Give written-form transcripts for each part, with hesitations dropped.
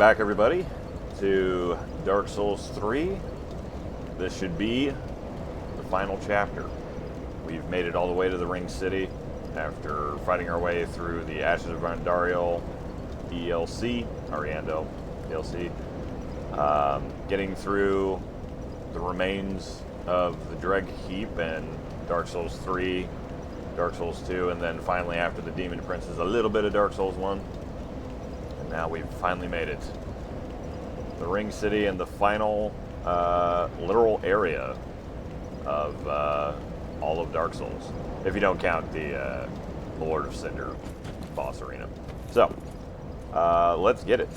back, everybody, to Dark Souls 3. This should be the final chapter. We've made it all the way to the Ring City after fighting our way through the Ashes of Randariel DLC, Ariando DLC, getting through the remains of the Dreg Heap and Dark Souls 3, Dark Souls 2, and then finally after the Demon Princes, a little bit of Dark Souls 1. And now we've finally made it. The Ring City and the final literal area of all of Dark Souls, if you don't count the Lord of Cinder boss arena. So, let's get it.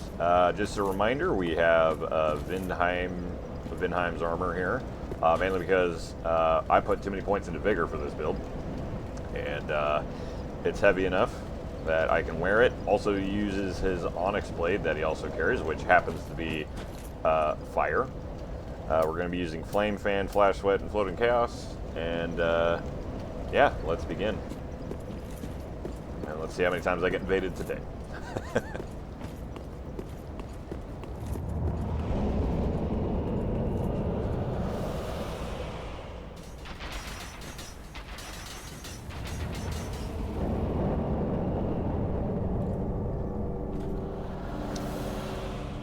Just a reminder, we have Vindheim's armor here, mainly because I put too many points into Vigor for this build, and it's heavy enough that I can wear it. Also uses his Onyx blade that he also carries, which happens to be fire. We're going to be using Flame Fan, Flash Sweat, and Floating Chaos, and yeah, let's begin. And let's see how many times I get invaded today.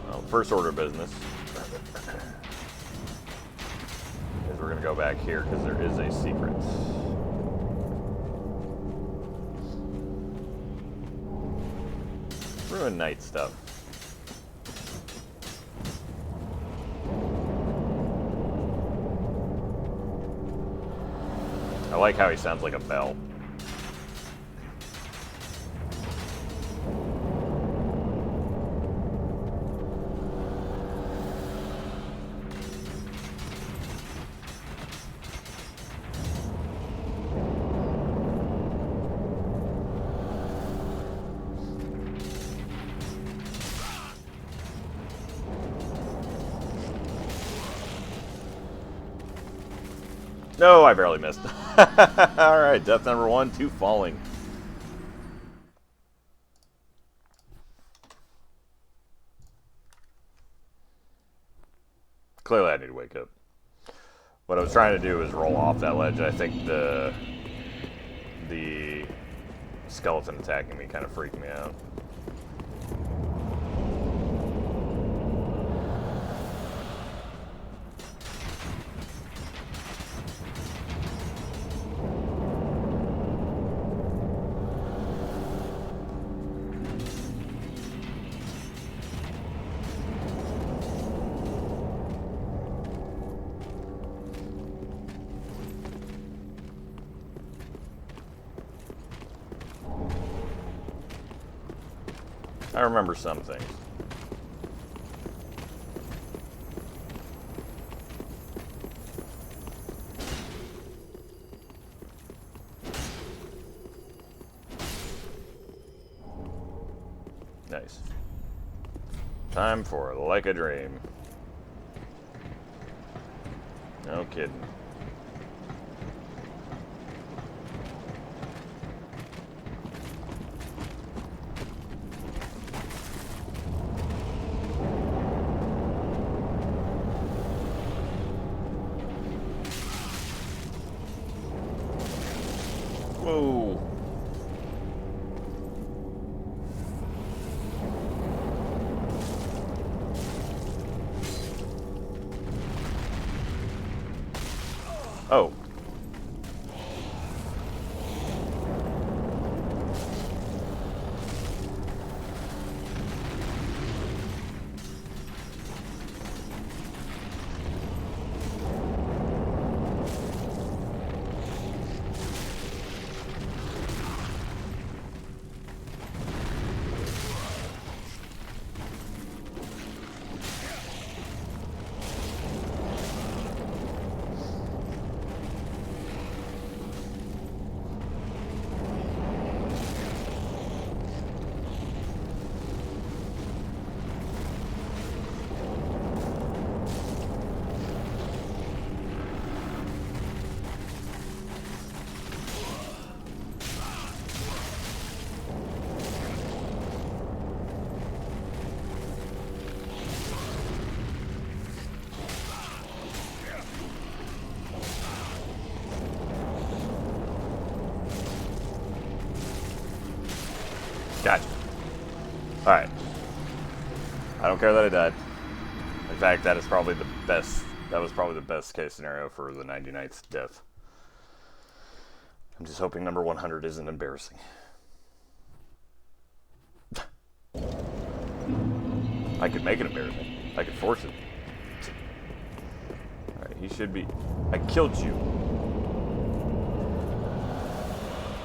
Well, first order of business is we're going to go back here because there is a secret. Ruin Knight stuff. I like how he sounds like a bell. No, I barely missed. Alright, death number 1, 2 falling. Clearly I need to wake up. What I was trying to do is roll off that ledge. I think the skeleton attacking me kind of freaked me out. I remember some things. Nice. Time for Like a Dream. No kidding. Whoa. Oh. Alright. I don't care that I died. In fact, that is probably the best. That was probably the best case scenario for the 99th death. I'm just hoping number 100 isn't embarrassing. I could make it embarrassing. I could force it. Alright, he should be... I killed you.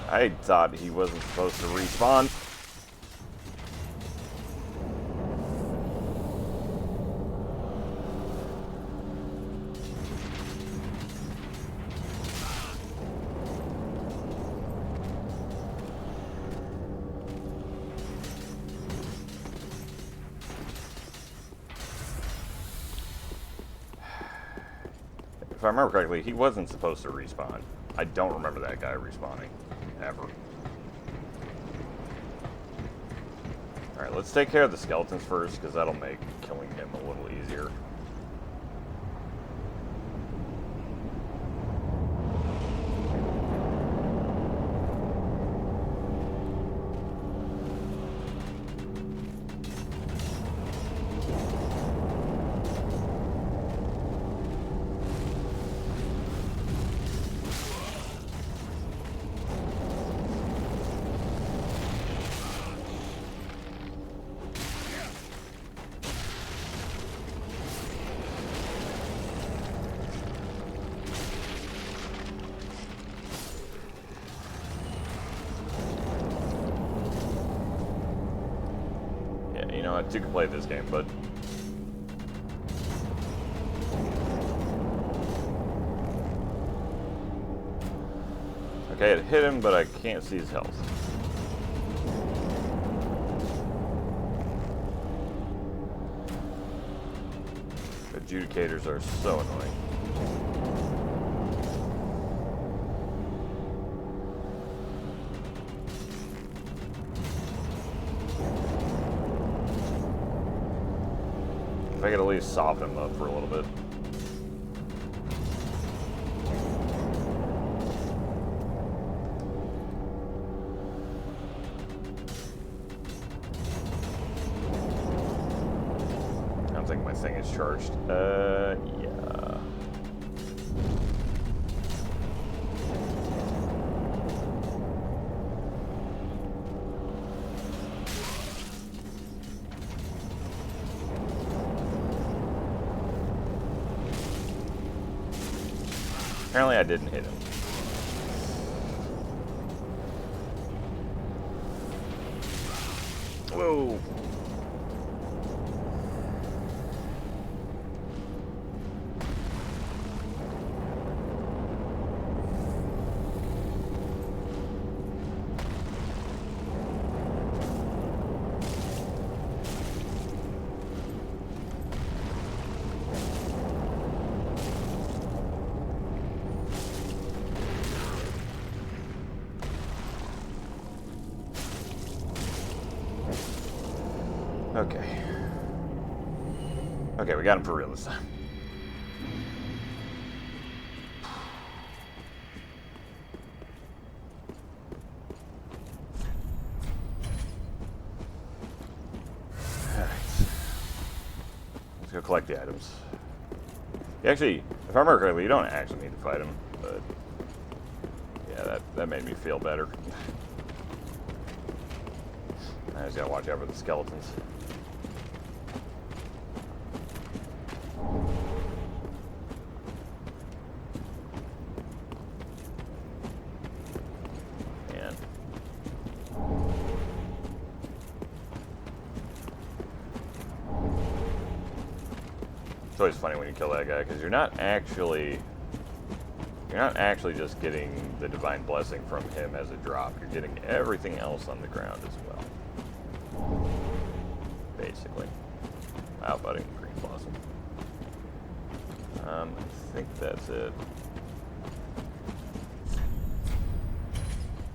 I thought he wasn't supposed to respawn. If I remember correctly, he wasn't supposed to respawn. I don't remember that guy respawning. Ever. Alright, let's take care of the skeletons first, because that'll make killing him a little easier. You know what? You can play this game, but okay, it hit him, but I can't see his health. Adjudicators are so annoying. If I could at least soften him up for a little bit. I don't think my thing is charged. Yeah. Apparently I didn't hit him. Whoa. Okay. Okay, we got him for real this time. Alright. Let's go collect the items. Actually, if I remember correctly, you don't actually need to fight him, but yeah, that made me feel better. I just gotta watch out for the skeletons. Man. It's always funny when you kill that guy, because you're not actually just getting the divine blessing from him as a drop. You're getting everything else on the ground as well. Basically. Wow, buddy. Green blossom. I think that's it.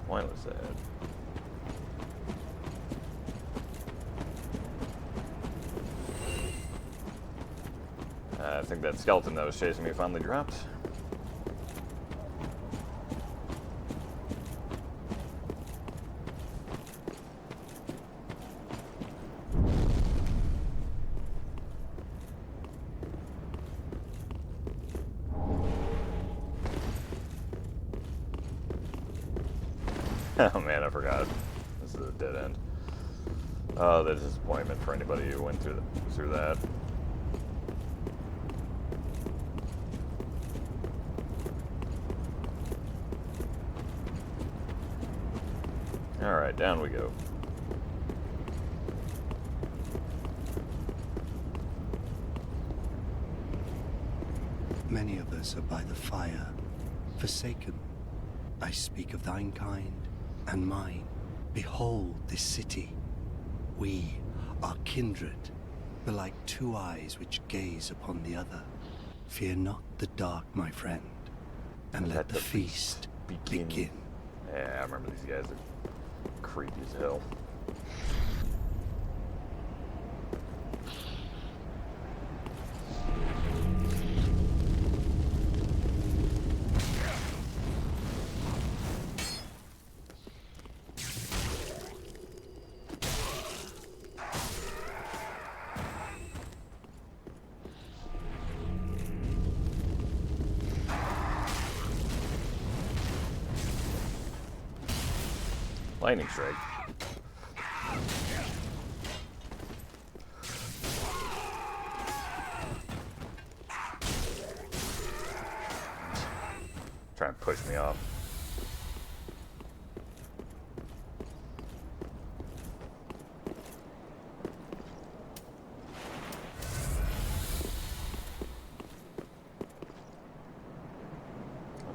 Pointless ahead. I think that skeleton that was chasing me finally dropped. Oh man, I forgot. This is a dead end. Oh, the disappointment for anybody who went through that. Alright, down we go. Many of us are by the fire, forsaken. I speak of thine kind and mine. Behold this city. We are kindred, but like two eyes which gaze upon the other. Fear not the dark, my friend, and let the feast begin. Yeah, I remember these guys are creepy as hell. Lightning strike. Trying to push me off.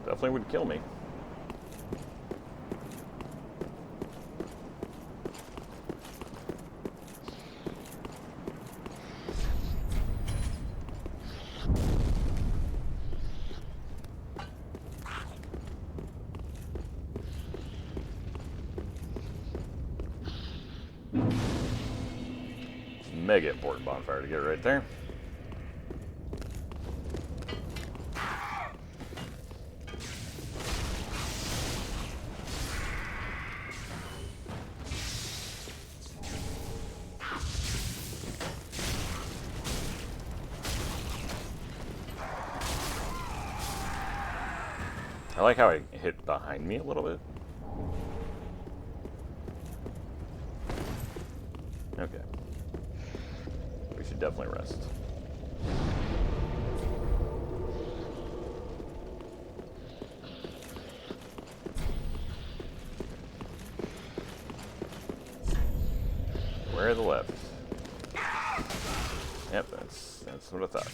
Definitely would kill me. Mega important bonfire to get right there. I like how it hit behind me a little bit. Okay. We should definitely rest. Where are the left? Yep, that's what I thought.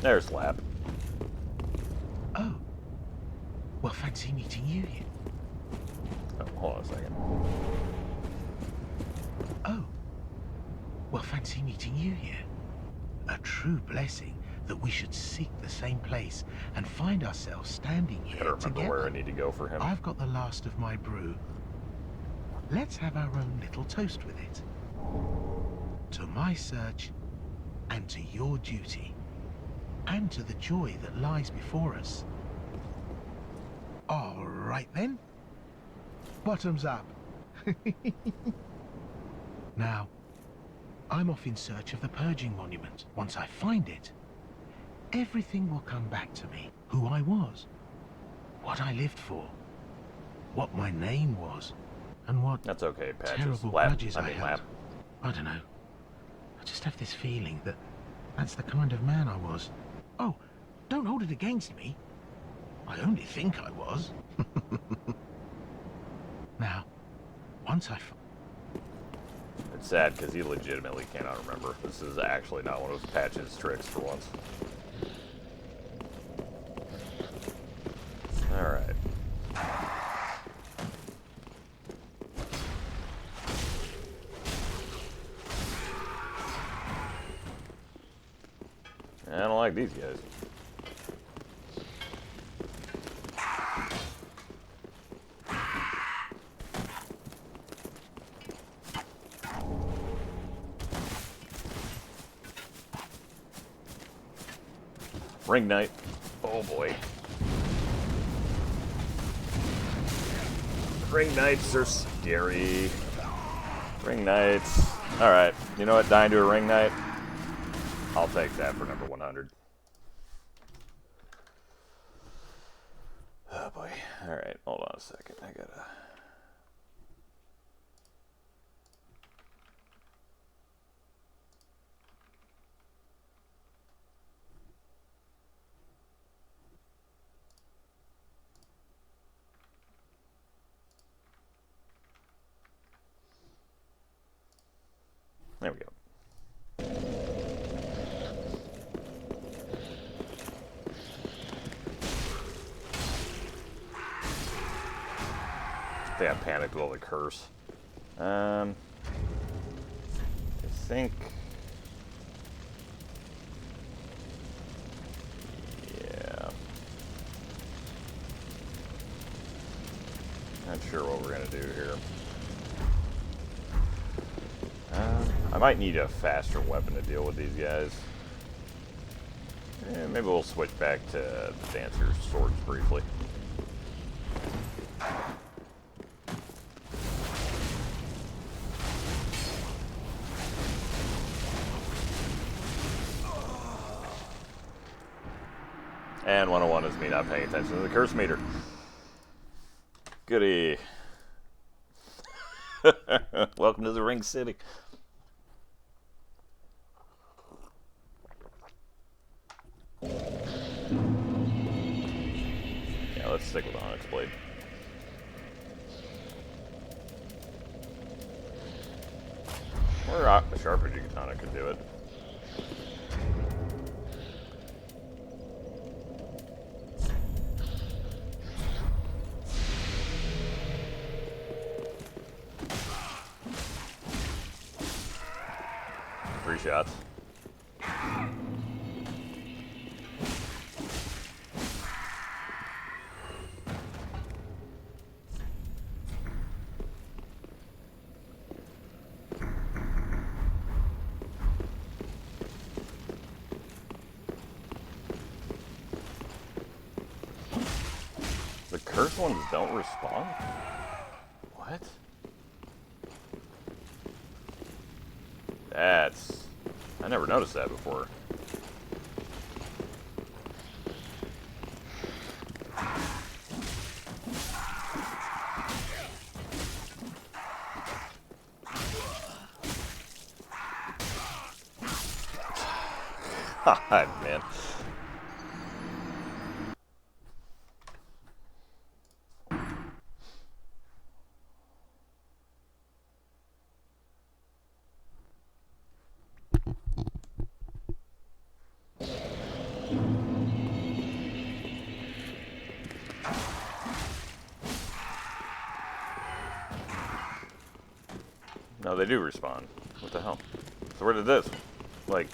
There's Lap. Oh. Well, fancy meeting you here. Oh, hold on a second. Oh. Well, fancy meeting you here. A true blessing that we should seek the same place and find ourselves standing here Gotta remember together. where I need to go for him. I've got the last of my brew. Let's have our own little toast with it. To my search, and to your duty, and to the joy that lies before us. All right then. Bottoms up. Now, I'm off in search of the purging monument. Once I find it, everything will come back to me. Who I was, what I lived for, what my name was, and what That's okay, Patches. terrible Lap. grudges I Lap. held. I don't know. I just have this feeling that that's the kind of man I was. Oh, don't hold it against me. I only think I was. Now, once I... It's sad because he legitimately cannot remember. This is actually not one of Patch's tricks for once. Alright. I don't like these guys. Ring Knight. Oh boy. Ring Knights are scary. Ring Knights. Alright, you know what? Dying to a Ring Knight? I'll take that for number 100. Oh boy. Alright, hold on a second. I gotta... There we go. I think I panicked with all the curse. I think... Yeah. Not sure what we're gonna do here. I might need a faster weapon to deal with these guys. Maybe we'll switch back to the Dancer's swords briefly. And 101 is me not paying attention to the curse meter. Goody. Welcome to the Ring City. Yeah, let's stick with the Onyx Blade. Or a sharp edge katana could do it. Three shots. The cursed ones don't respawn? What? That's... I never noticed that before. God, man. No, they do respawn. What the hell? So where did this? Like...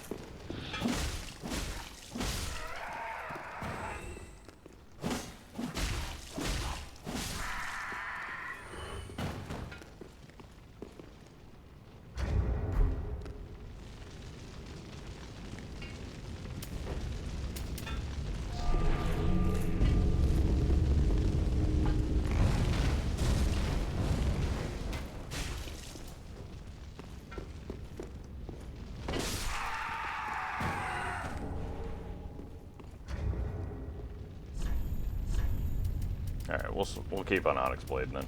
Alright, we'll keep on Onyx Blade then.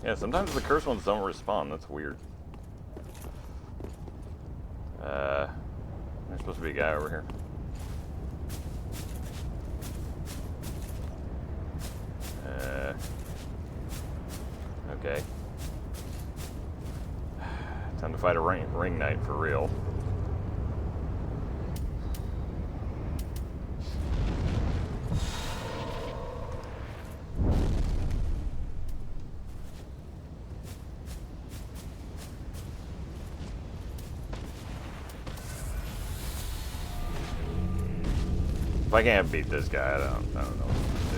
Yeah, sometimes the cursed ones don't respawn. That's weird. There's supposed to be a guy over here. Okay. Time to fight a ring knight for real. If I can't beat this guy, I don't know what to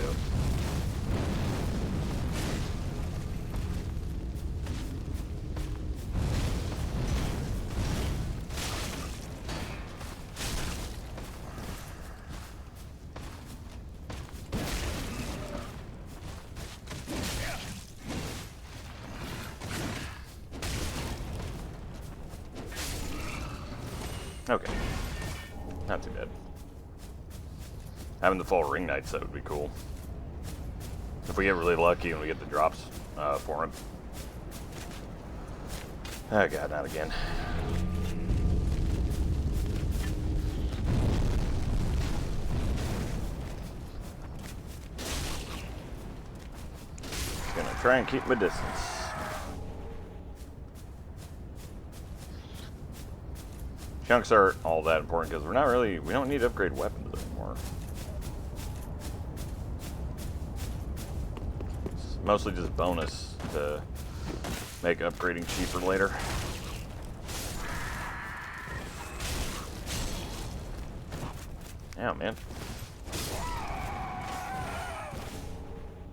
do. Okay. Not too bad. Having the full ring knight set would be cool. If we get really lucky and we get the drops for him. Oh god, not again. Just gonna try and keep my distance. Chunks aren't all that important because we don't need to upgrade weapons anymore. It's mostly just bonus to make upgrading cheaper later. Yeah, man.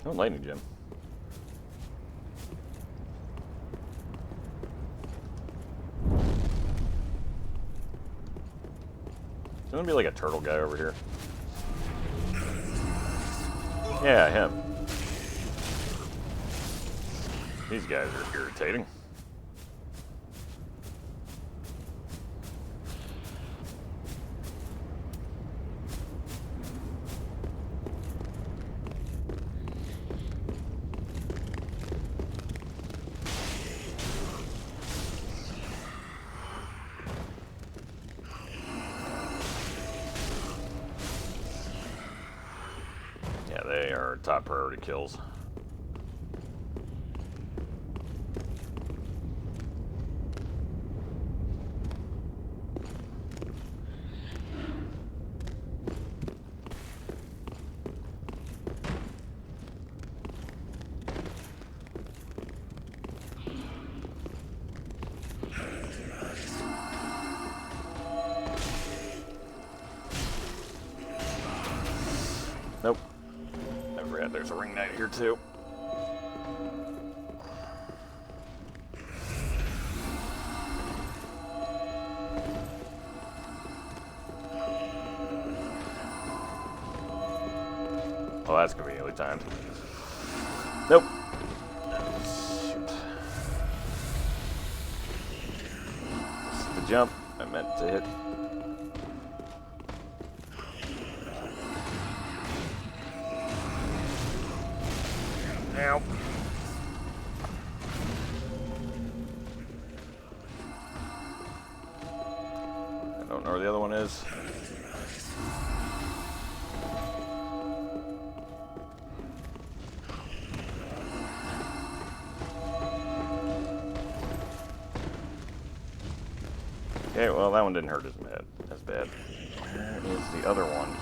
Oh, lightning gem. There's gonna be like a turtle guy over here. Yeah, him. These guys are irritating. Yeah, they are top priority kills. Nope. I forgot there's a ring knight here too. Oh, that's conveniently timed. Nope. Shoot. This is the jump I meant to hit. Now. I don't know where the other one is. Okay, well that one didn't hurt as bad. Where is the other one?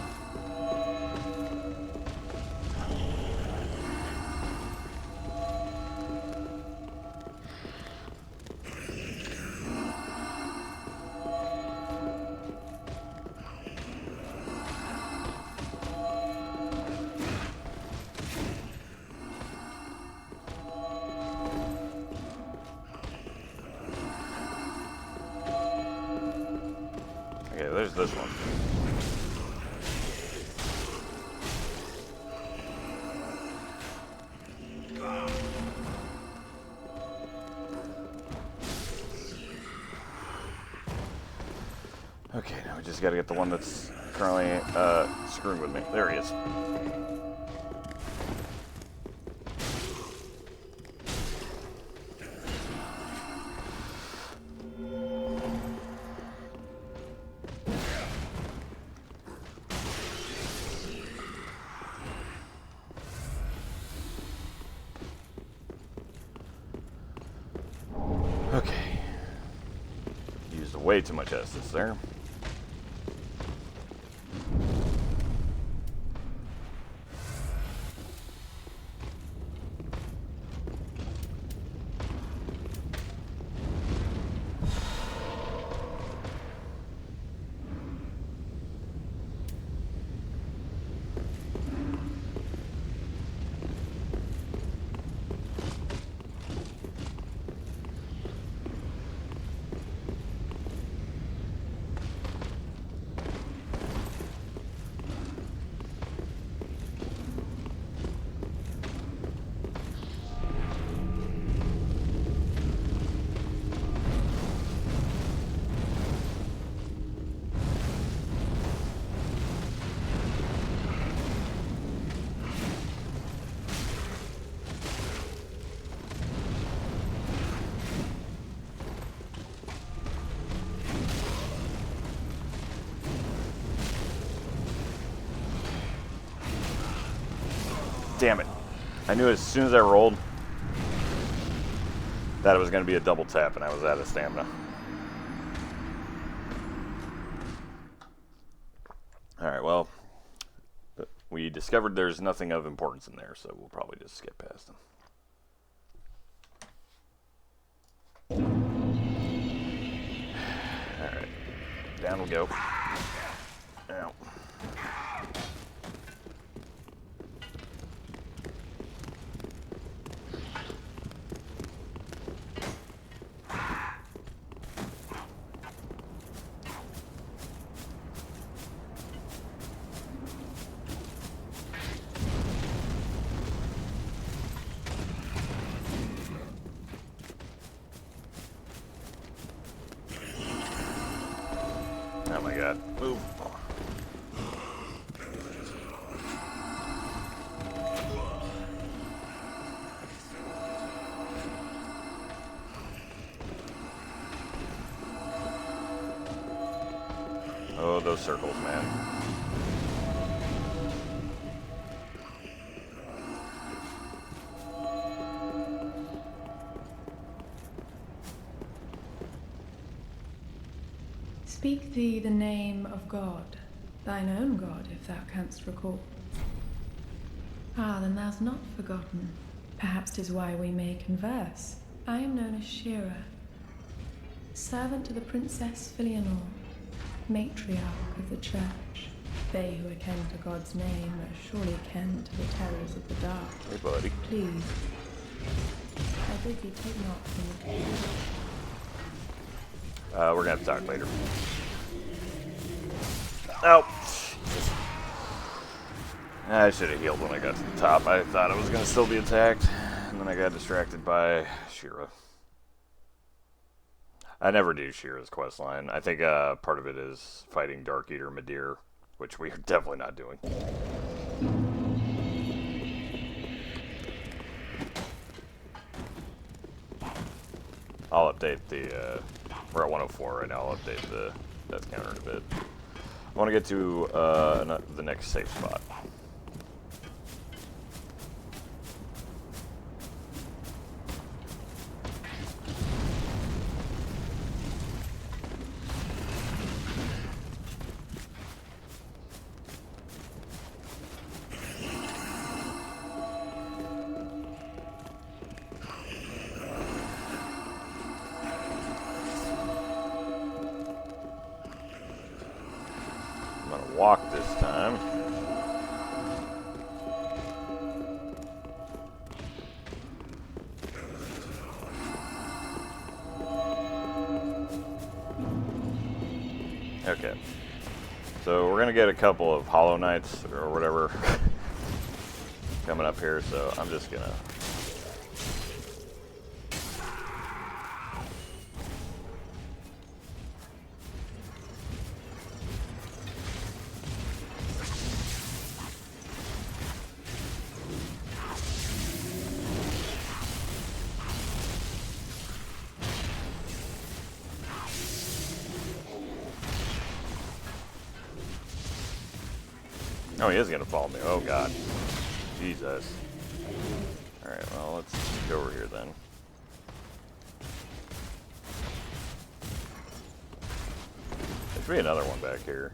Okay, there's this one. Okay, now we just gotta get the one that's currently screwing with me. There he is. Okay. Used way too much Estus there. Damn it. I knew as soon as I rolled that it was going to be a double tap, and I was out of stamina. Alright, well, we discovered there's nothing of importance in there, so we'll probably just skip past them. Alright, down we go. Ow. Oh my god. Move. Oh, those circles, man. Speak thee the name of God, thine own God, if thou canst recall. Ah, then thou'st not forgotten. Perhaps 'tis why we may converse. I am known as Shira, servant to the Princess Filianor, matriarch of the Church. They who are ken to God's name are surely ken to the terrors of the dark. Hey, buddy. Please, I bid thee take not from the cage. We're gonna have to talk later. Oh, Jesus. I should have healed when I got to the top. I thought I was gonna still be attacked, and then I got distracted by Shira. I never do Shira's questline. I think part of it is fighting Dark Eater Madir, which we are definitely not doing. I'll update the, we're at 104 right now, I'll update the death counter in a bit. I want to get to the next safe spot. Walk this time. Okay. So we're gonna get a couple of Hollow Knights or whatever coming up here, so I'm just gonna Oh, he is gonna follow me. Oh god. Jesus. Alright, well, let's go over here then. There should be another one back here.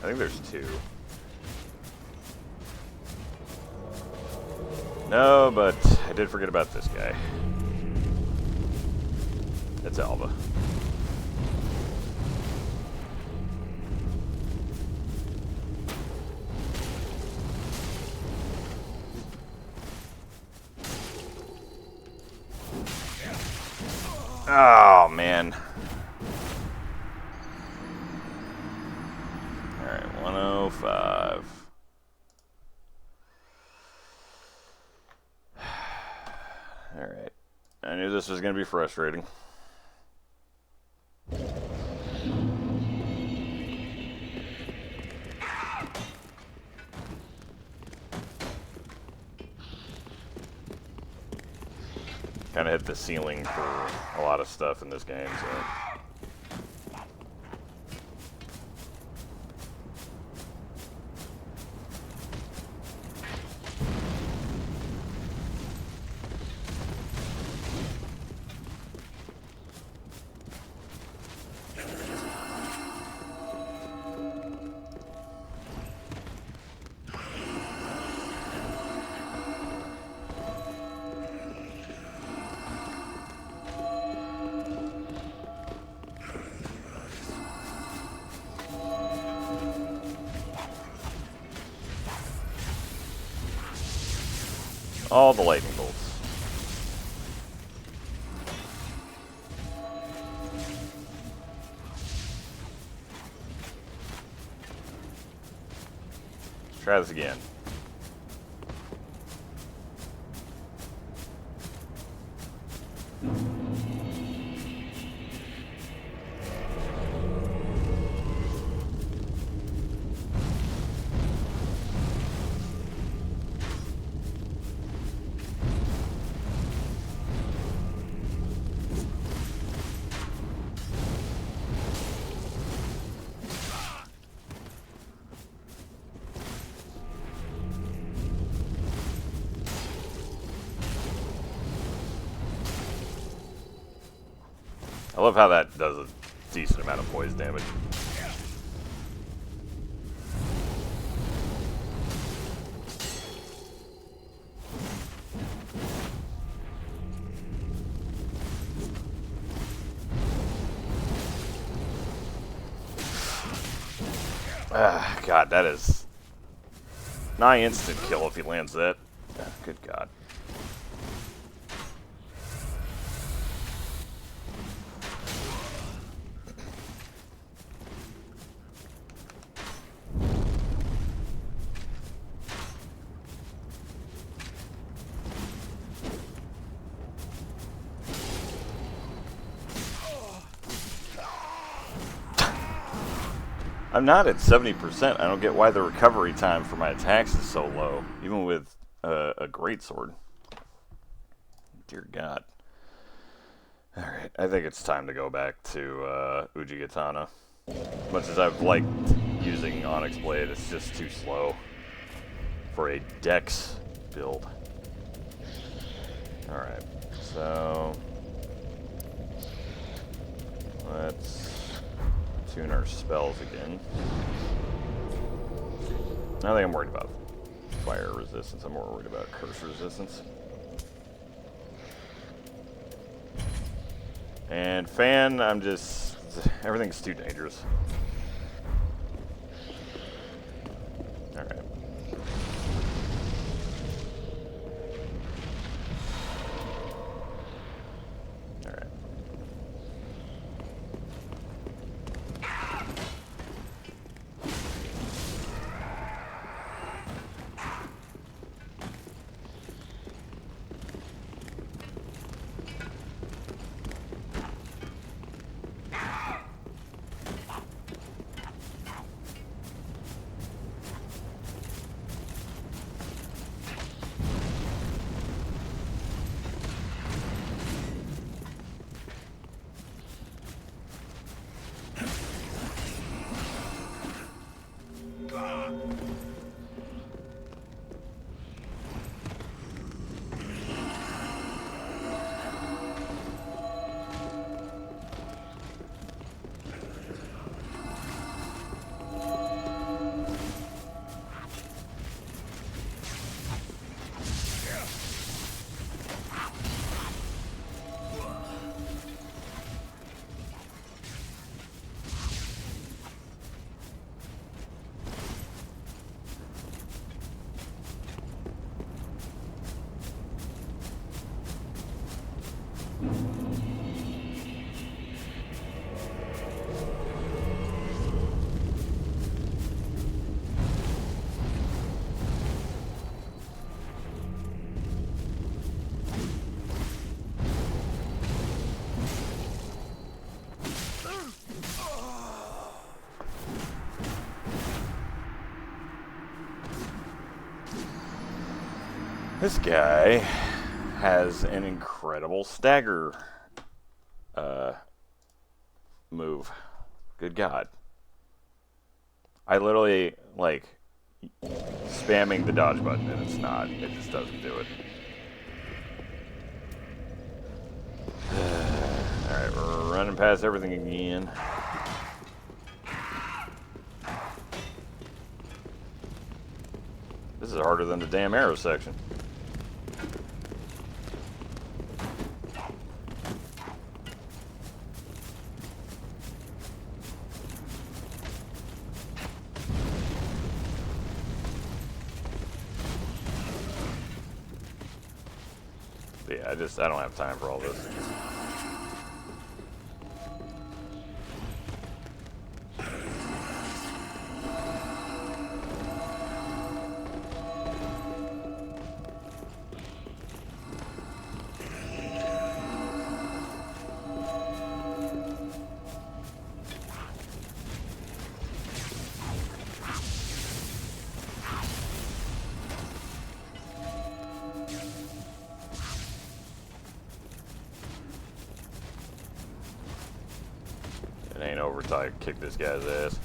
I think there's two. No, but I did forget about this guy. It's Alba. Oh, man. Alright, 105. Alright. I knew this was going to be frustrating. Kind of hit the ceiling for a lot of stuff in this game, so. All the lightning bolts. Try this again. I love how that does a decent amount of poise damage. Ah, God, that is nigh instant kill if he lands that. Ah, good God. I'm not at 70%. I don't get why the recovery time for my attacks is so low, even with a greatsword. Dear God. Alright, I think it's time to go back to Ujigatana. As much as I've liked using Onyx Blade, it's just too slow for a Dex build. Alright, so let's tune our spells again. I think I'm worried about fire resistance. I'm more worried about curse resistance. And fan, I'm just... everything's too dangerous. Alright. Alright. This guy has an incredible stagger move. Good God. I literally, like, spamming the dodge button and it's not. It just doesn't do it. Alright, we're running past everything again. This is harder than the damn arrow section. I don't have time for all this. It ain't over till I kick this guy's ass.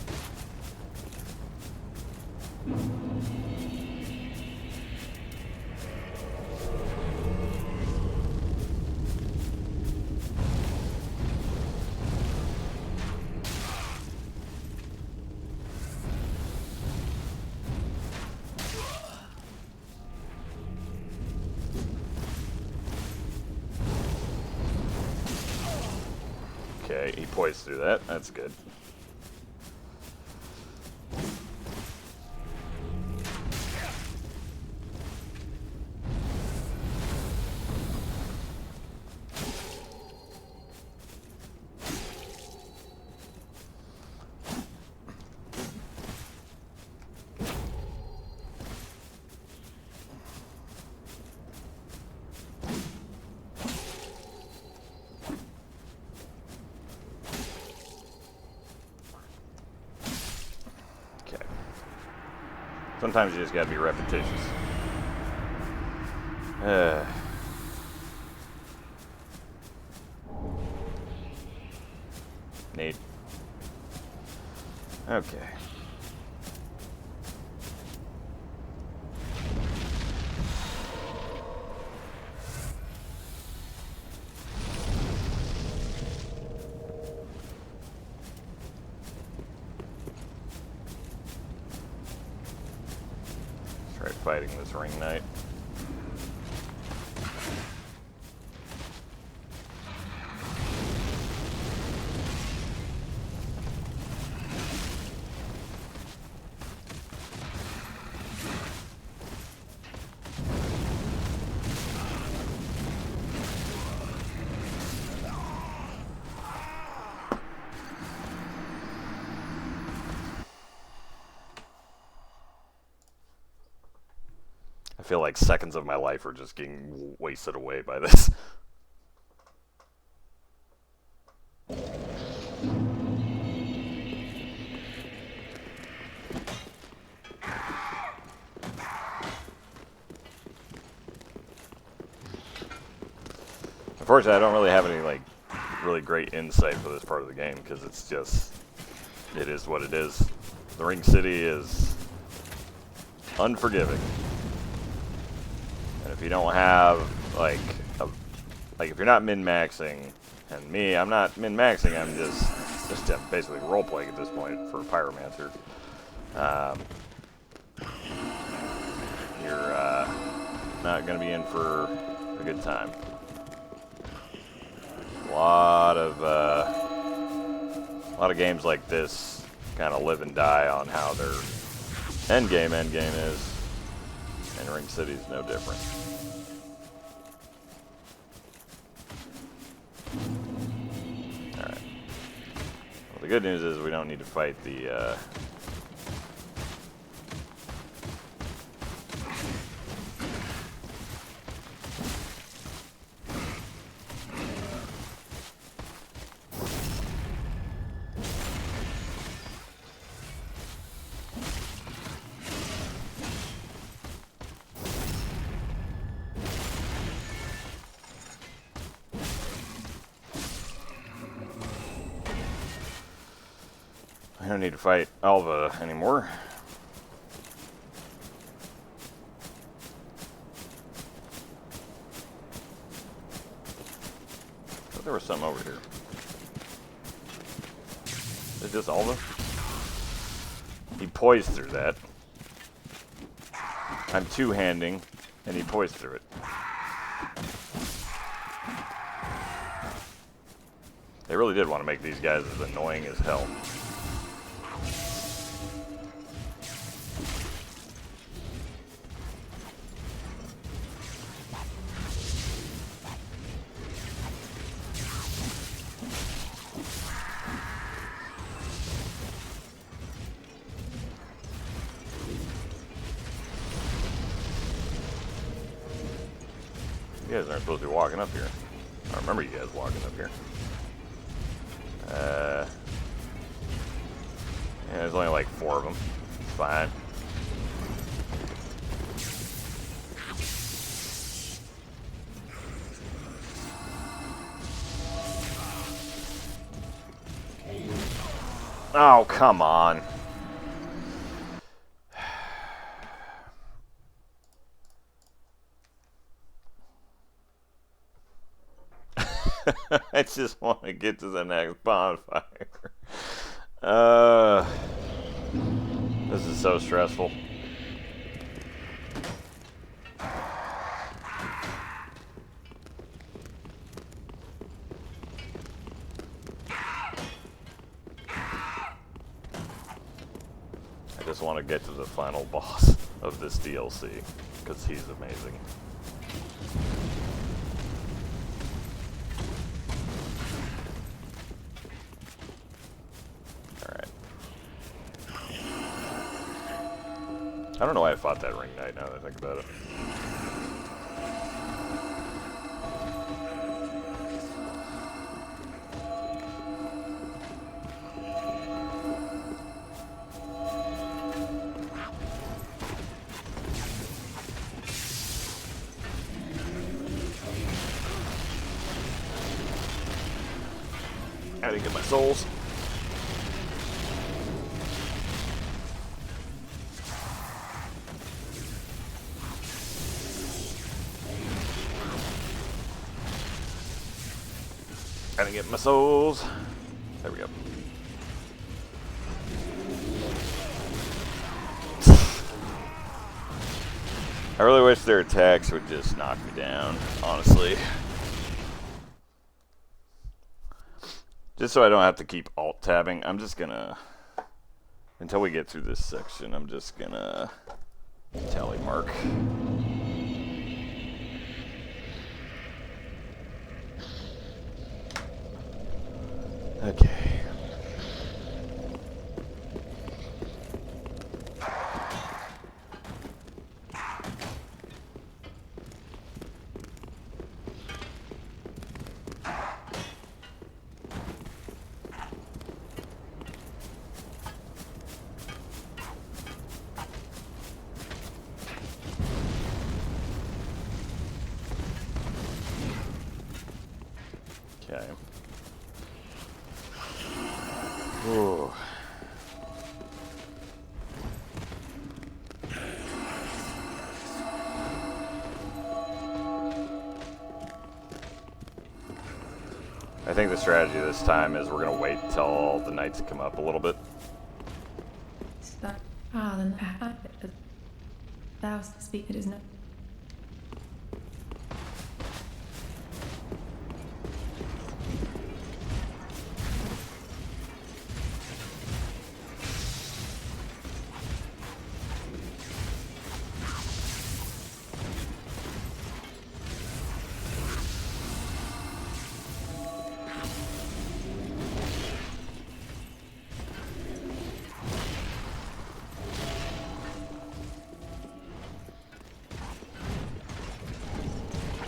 Okay, he poised through that. That's good. Sometimes you just gotta be repetitious. Neat. Okay. Fighting this ring knight. I feel like seconds of my life are just getting wasted away by this. Unfortunately, I don't really have any like really great insight for this part of the game because it's just, it is what it is. The Ring City is unforgiving. And if you don't have, like if you're not min-maxing, and me, I'm not min-maxing, I'm just basically role-playing at this point for Pyromancer. You're not going to be in for a good time. A lot of games like this kind of live and die on how their end game is. And Ring City is no different. Alright. Well, the good news is we don't need to fight the, I don't need to fight Alva anymore. But there was something over here. Is this Alva? He poised through that. I'm two-handing, and he poised through it. They really did want to make these guys as annoying as hell. You guys aren't supposed to be walking up here. I remember you guys walking up here. Yeah, there's only like 4 of them. It's fine. Oh, come on. I just want to get to the next bonfire. This is so stressful. I just want to get to the final boss of this DLC, because he's amazing. Alright. I don't know why I fought that ring knight now that I think about it. I didn't get my souls. I didn't get my souls. There we go. I really wish their attacks would just knock me down, honestly. Just so I don't have to keep alt-tabbing, I'm just gonna, until we get through this section, I'm just gonna tally mark. Okay. Okay. Ooh. I think the strategy this time is we're going to wait until all the knights come up a little bit. Thou speak, it is not.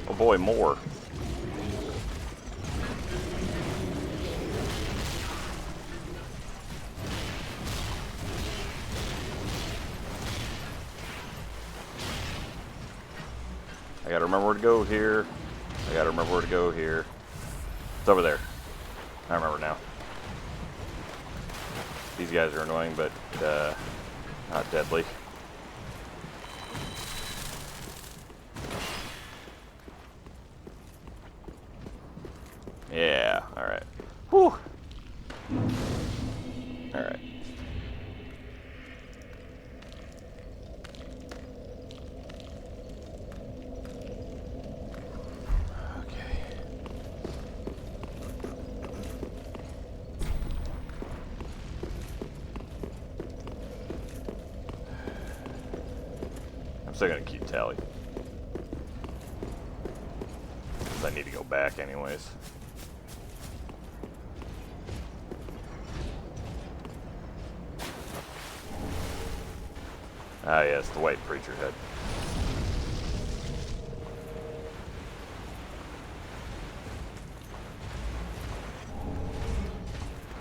Oh boy, more. I gotta remember where to go here. I gotta remember where to go here. It's over there. I remember now. These guys are annoying, but not deadly. Yeah, alright. Whew. Alright. Okay. I'm still gonna keep tally. Because I need to go back anyways. Ah, yes, the white preacher head.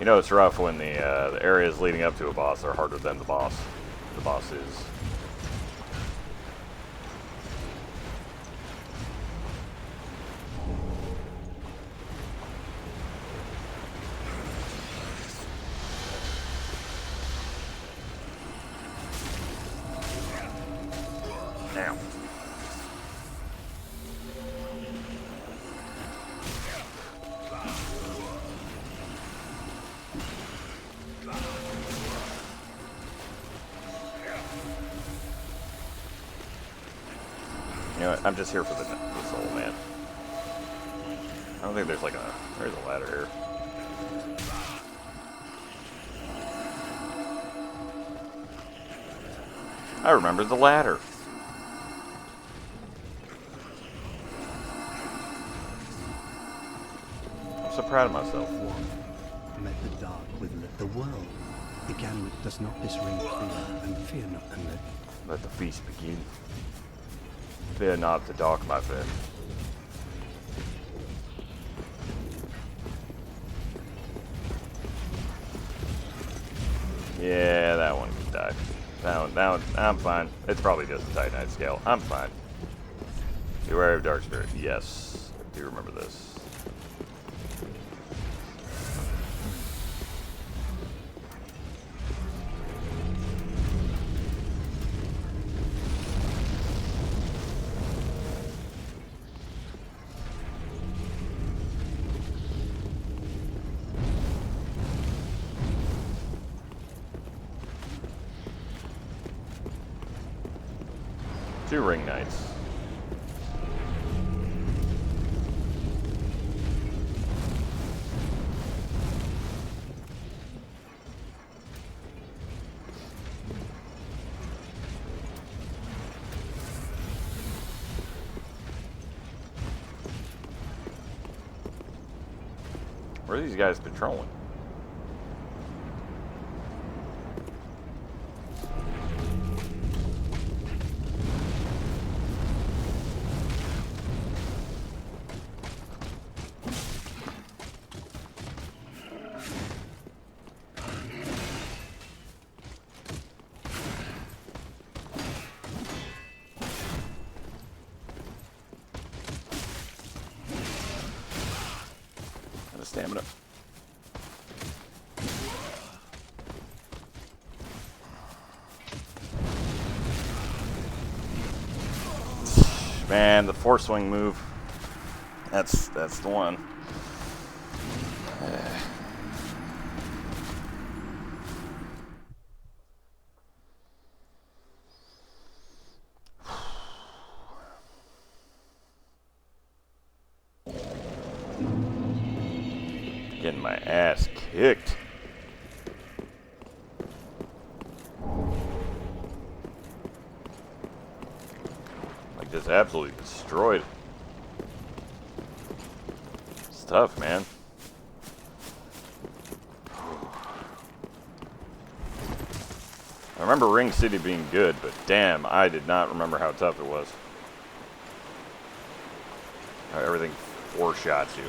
You know it's rough when the areas leading up to a boss are harder than the boss. The boss is. Now. You know what? I'm just here for the soul, man. I don't think there's like a... There's a ladder here. I remember the ladder. I'm so proud of myself. Met the dark with the world began with does not this ring fear, and fear not, and Let the feast begin. Fear not the dark, my friend. Yeah, that one died. That one, I'm fine. It's probably just a Titanite scale. I'm fine. Beware of Dark Spirit. Yes, I do remember this. Two ring knights. Where are these guys patrolling? Stamina. Man, the force swing move. That's the one. Getting my ass kicked. Like, just absolutely destroyed. It's tough, man. I remember Ring City being good, but damn, I did not remember how tough it was. How everything four-shots you.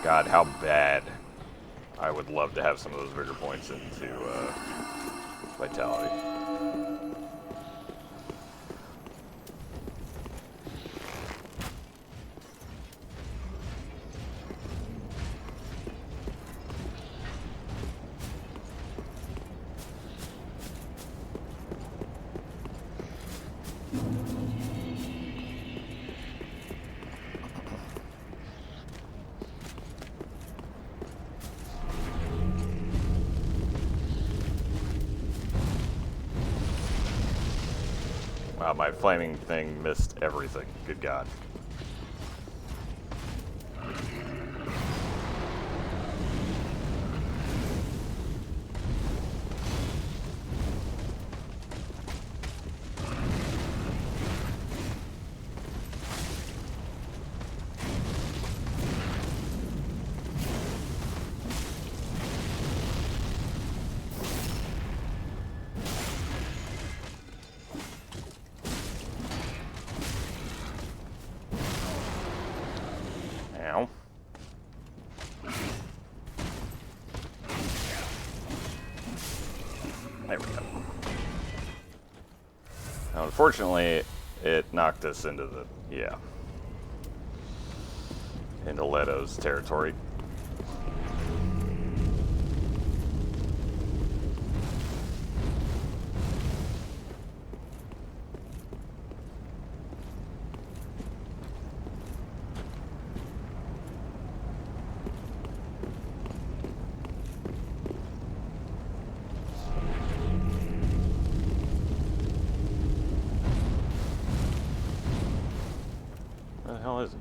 God, how bad. I would love to have some of those vigor points into vitality. Wow, my flaming thing missed everything. Good God. Ow. There we go. Now, unfortunately, it knocked us into into Leto's territory. Where the hell is it?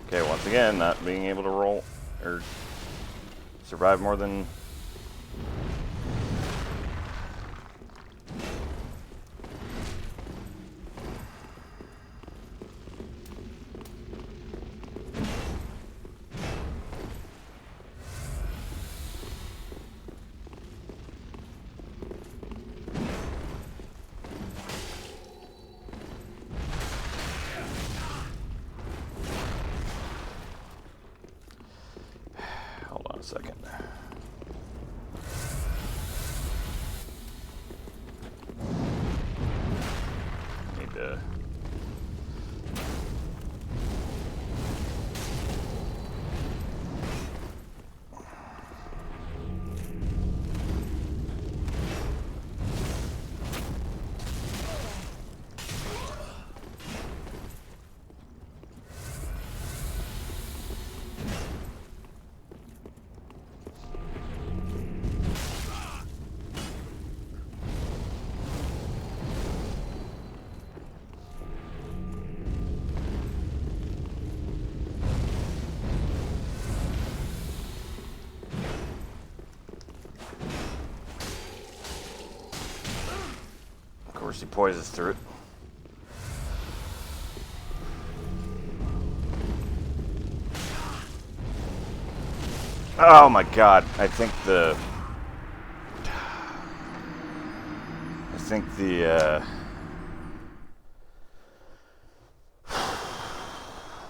Okay, once again, not being able to roll or survive more than... Hold on a second. Need to... Of course, he poisons through it. Oh my god, I think the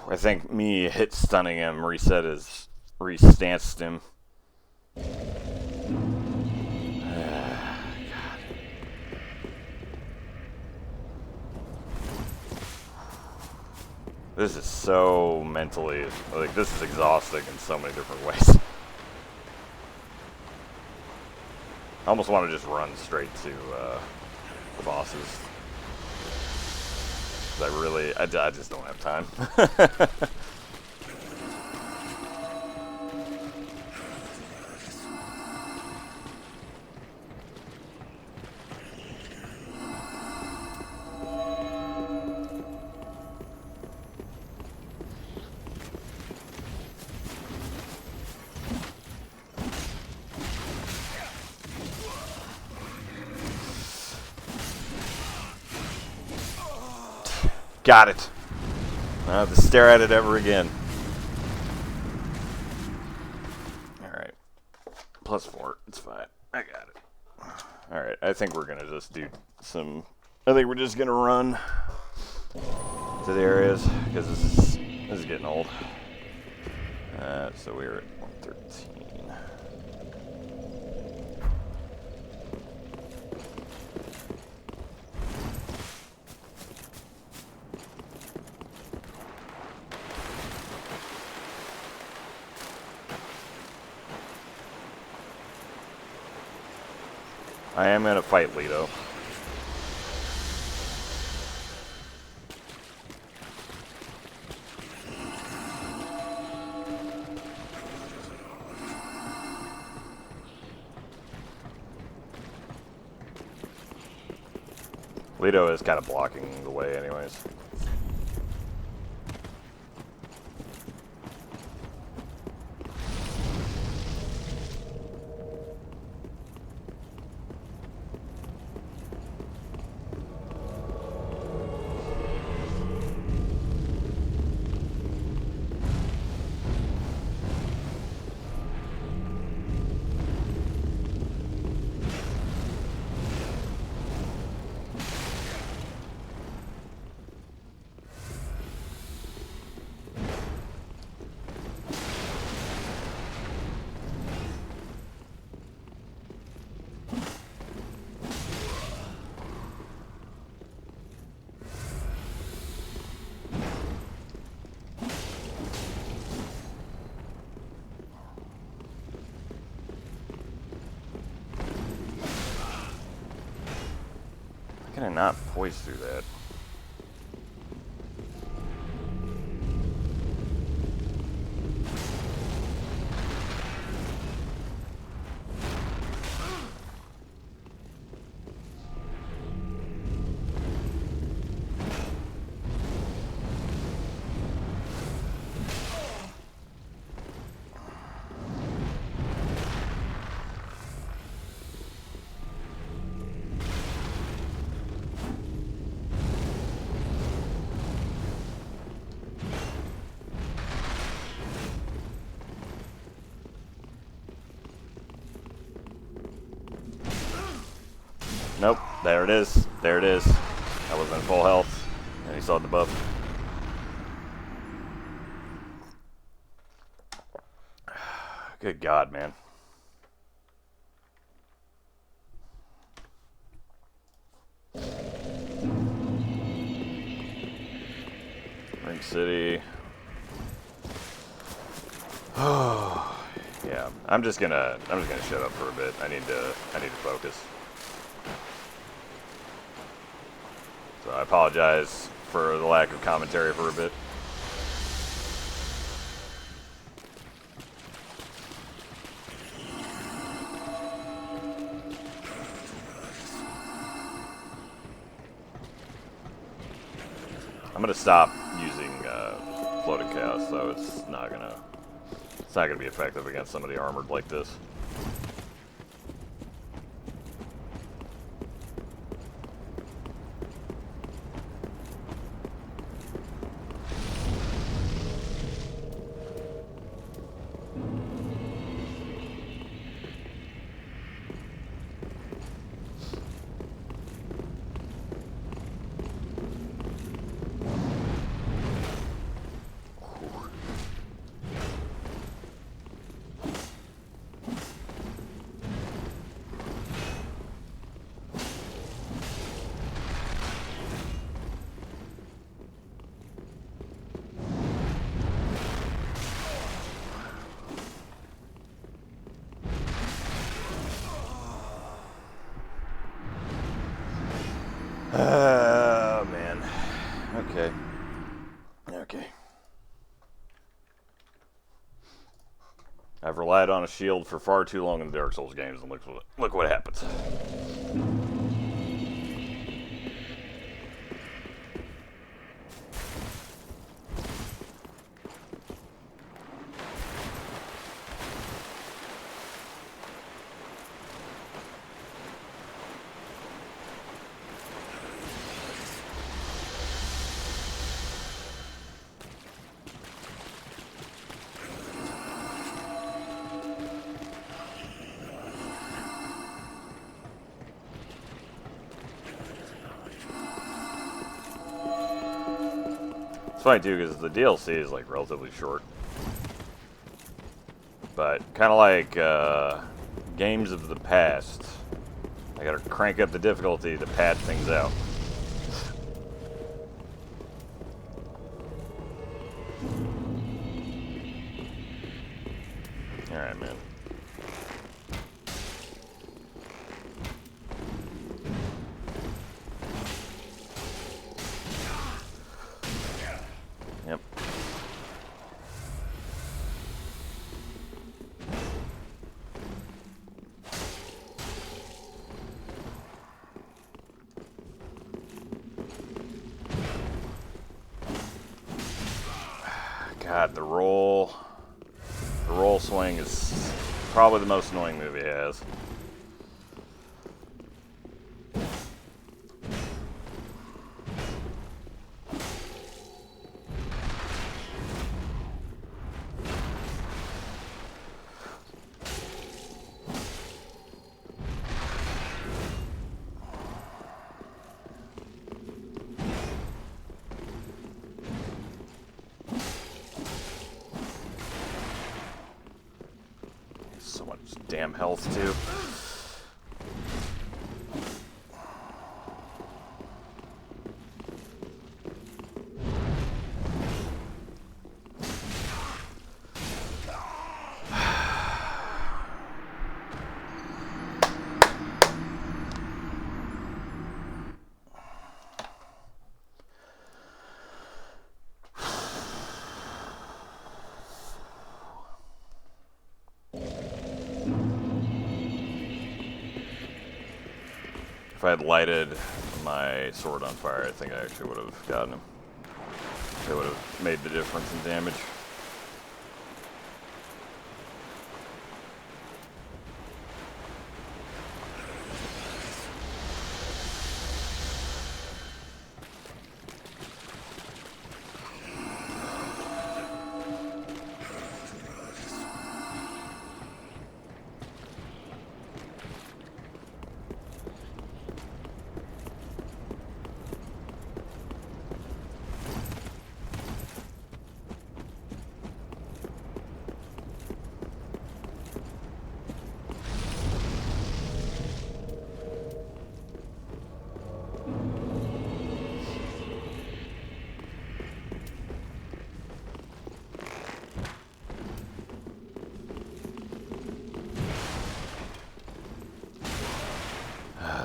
I think me hit stunning him restanced him. This is so mentally, like, this is exhausting in so many different ways. I almost want to just run straight to the bosses. 'Cause I just don't have time. Got it. I don't have to stare at it ever again. Alright. +4. It's fine. I got it. Alright, I think we're going to just do some... I think we're just going to run to the areas, because this is getting old. So we're at 113. I am in a fight, Leto. Leto is kind of blocking the way anyways. can I not poise through that? Nope, there it is. There it is. I was in full health, and he saw the buff. Good God, man. Ring City. Oh, yeah. I'm just gonna shut up for a bit. I need to focus. So I apologize for the lack of commentary for a bit. I'm gonna stop using floating chaos, so it's not gonna be effective against somebody armored like this. Oh, man. Okay. Okay. I've relied on a shield for far too long in the Dark Souls games, and look what happens. It's funny too, because the DLC is like relatively short, but kind of like games of the past, I gotta crank up the difficulty to pad things out. All right, man. Yep. God, the roll swing is probably the most annoying move he has. So much damn health, too. I had lighted my sword on fire, I think I actually would have gotten him. It would have made the difference in damage.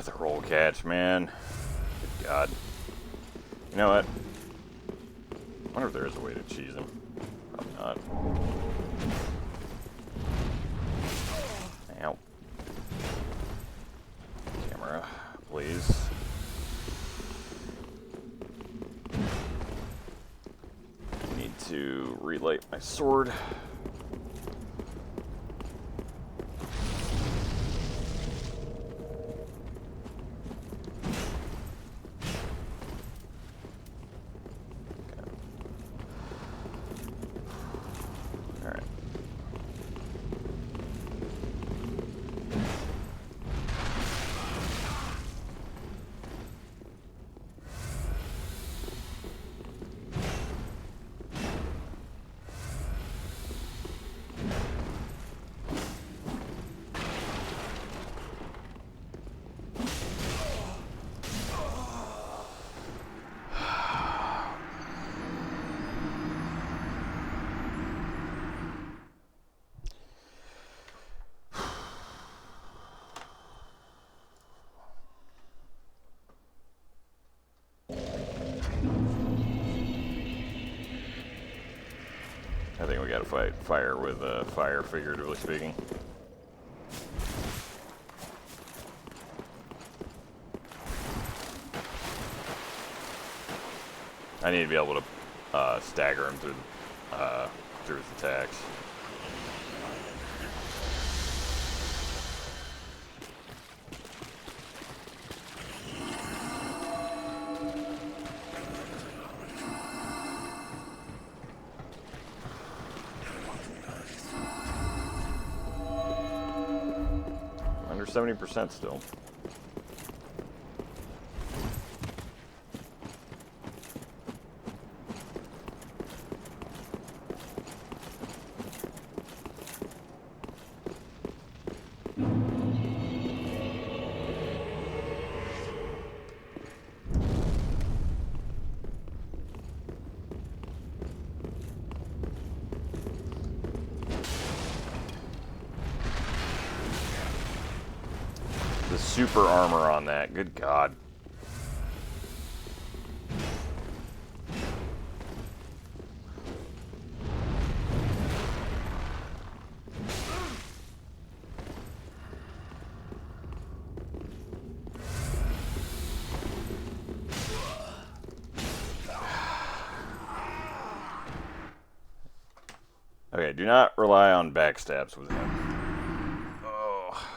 The roll catch, man. Good God. You know what? I wonder if there is a way to cheese him. Probably not. Ow. Camera, please. Need to relight my sword. I think we gotta fight fire with fire, figuratively speaking. I need to be able to stagger him through his attacks. Under 70% still. The super armor on that, good God. Okay, do not rely on backstabs with him. Oh.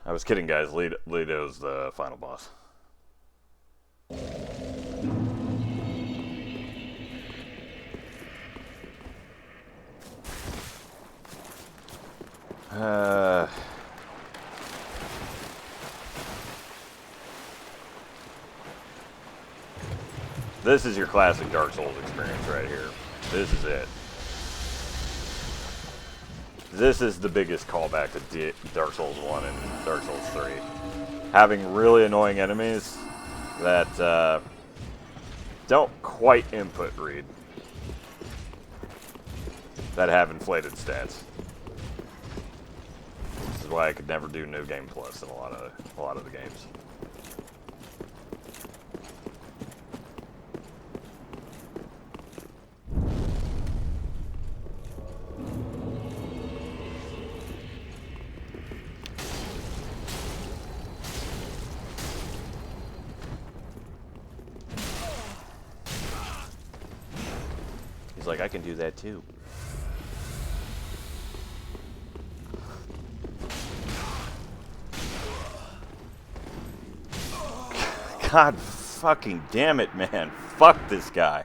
I was kidding, guys. Leto's the final boss. This is your classic Dark Souls experience right here. This is it. This is the biggest callback to Dark Souls 1 and Dark Souls 3. Having really annoying enemies that don't quite input read. That have inflated stats. This is why I could never do New Game Plus in a lot of the games. He's like, I can do that too. God fucking damn it, man. Fuck this guy.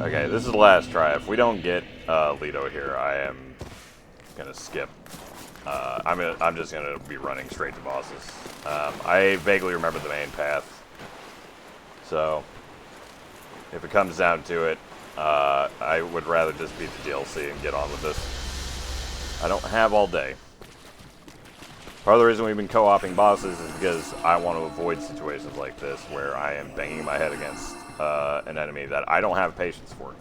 Okay, this is the last try. If we don't get Leto here, I am gonna skip. I'm just gonna be running straight to bosses. I vaguely remember the main path, so if it comes down to it, I would rather just beat the DLC and get on with this. I don't have all day. Part of the reason we've been co-oping bosses is because I want to avoid situations like this where I am banging my head against an enemy that I don't have patience for.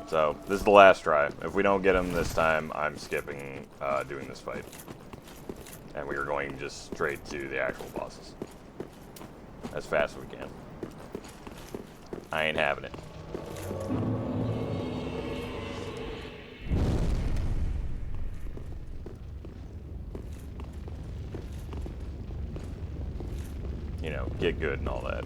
So, this is the last try. If we don't get him this time, I'm skipping doing this fight. And we are going just straight to the actual bosses. As fast as we can. I ain't having it. You know, get good and all that.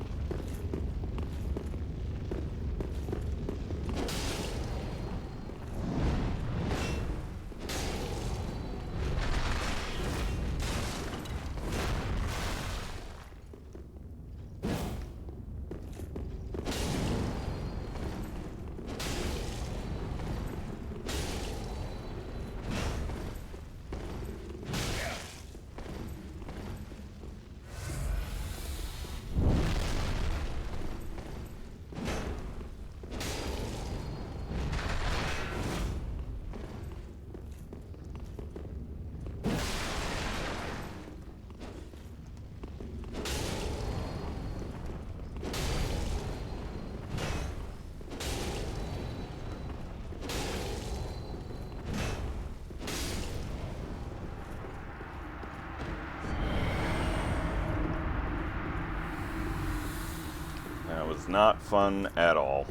That was not fun at all.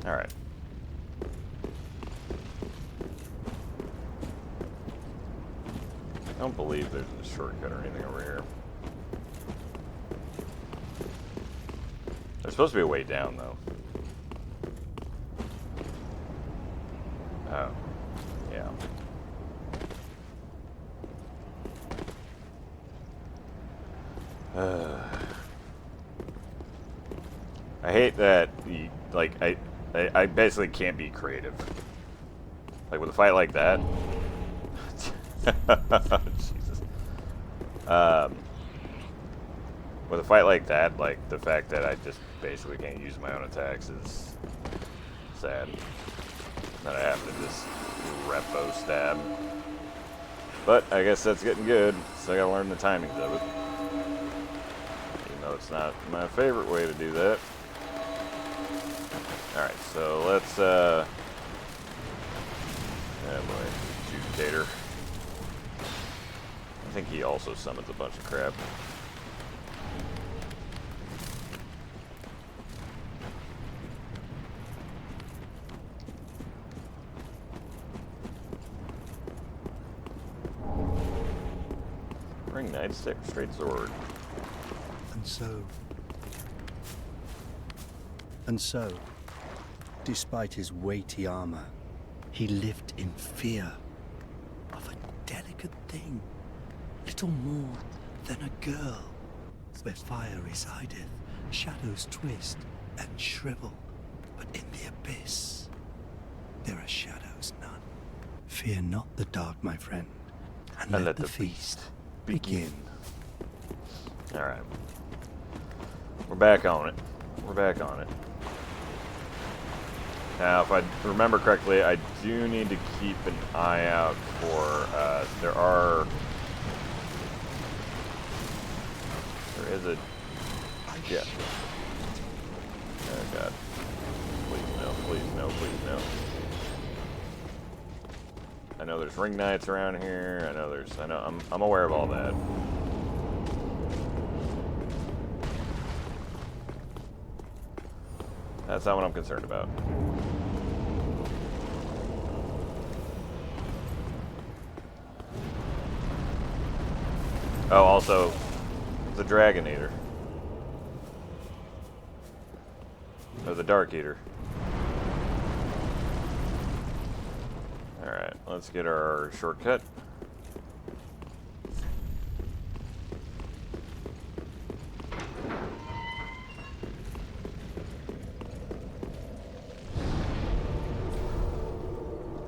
Alright. I don't believe there's a shortcut or anything over here. There's supposed to be a way down, though. Oh. Yeah. I hate that, I basically can't be creative. Like, with a fight like that. Jesus. With a fight like that, like, the fact that I just basically can't use my own attacks is sad. That I have to just repo stab. But, I guess that's getting good, so I gotta learn the timings of it. Even though it's not my favorite way to do that. Alright, so let's, oh boy, Judicator. I think he also summons a bunch of crap. Ring Knight, straight sword. And so, despite his weighty armor, he lived in fear of a delicate thing, little more than a girl. Where fire resideth, shadows twist and shrivel, but in the abyss, there are shadows none. Fear not the dark, my friend, and let the feast begin. Alright. We're back on it. We're back on it. Now, if I remember correctly, I do need to keep an eye out for, there is a, yeah. Oh god. Please no, please no, please no. I know there's ring knights around here, I'm aware of all that. That's not what I'm concerned about. Oh, also, the Dragon Eater. Or the Dark Eater. Alright, let's get our shortcut.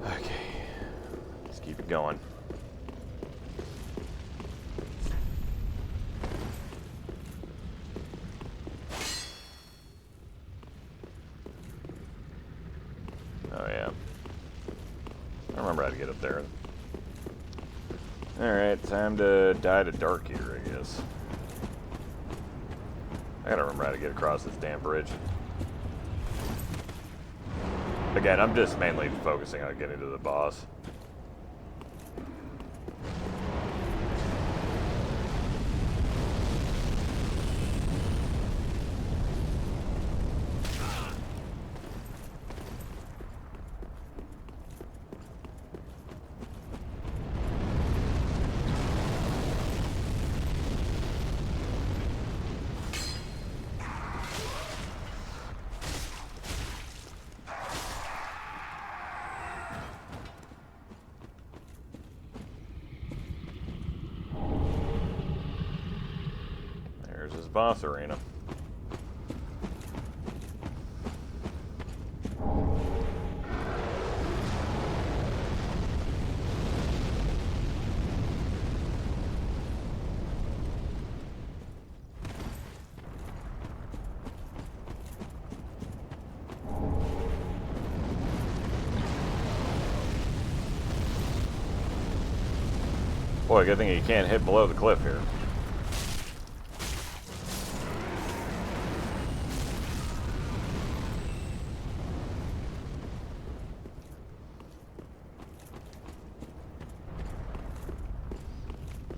Okay, let's keep it going. Oh yeah. I remember how to get up there. Alright, time to die to Dark Eater, I guess. I gotta remember how to get across this damn bridge. Again, I'm just mainly focusing on getting to the boss. There's his boss arena. Boy, good thing you can't hit below the cliff here.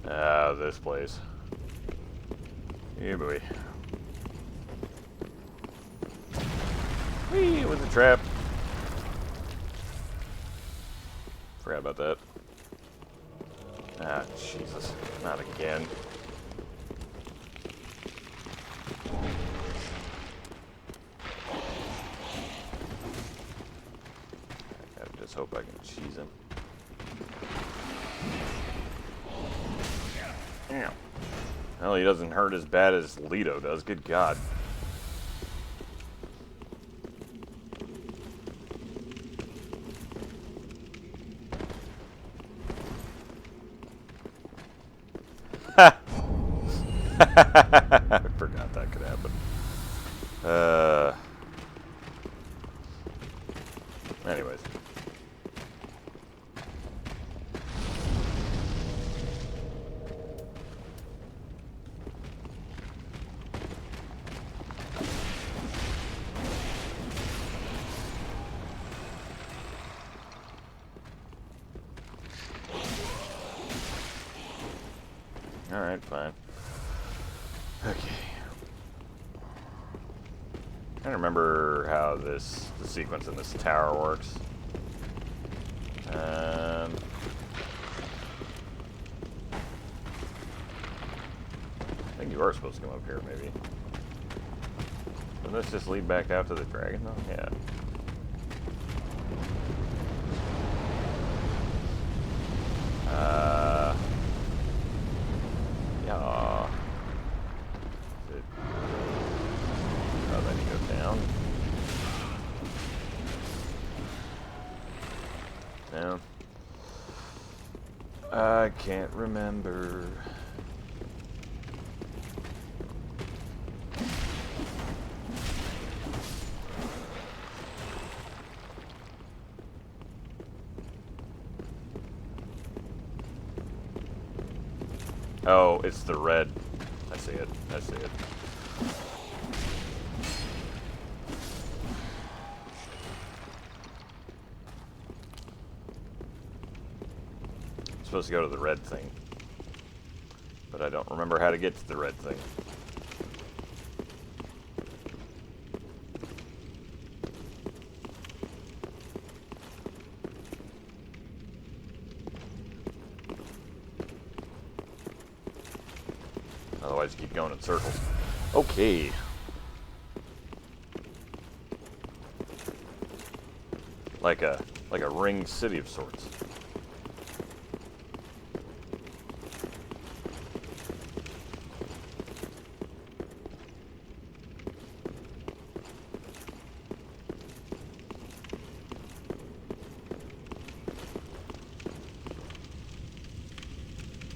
Ah, this place. Yeah, boy. Whee, it was a trap. Forgot about that. Ah, Jesus. Not again. I just hope I can cheese him. Damn. Well, he doesn't hurt as bad as Leto does. Good God. I forgot that could happen. Anyways. Alright, fine. Okay. I don't remember how the sequence in this tower works. I think you are supposed to come up here, maybe. Doesn't this just lead back out to the dragon, though? Yeah. Yeah. Oh, then you go down. Down. I can't remember. Oh, it's the red. I see it. I see it. I'm supposed to go to the red thing. But I don't remember how to get to the red thing. Otherwise, you keep going in circles. Okay. Like a ring city of sorts.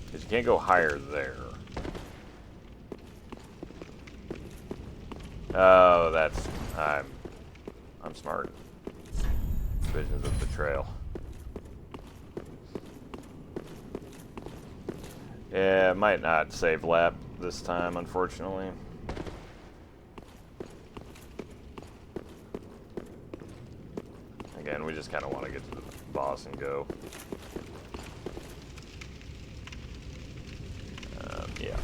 Because you can't go higher there. Oh, that's... I'm smart. Visions of betrayal. Yeah, it might not save lap this time, unfortunately. Again, we just kind of want to get to the boss and go. Yeah.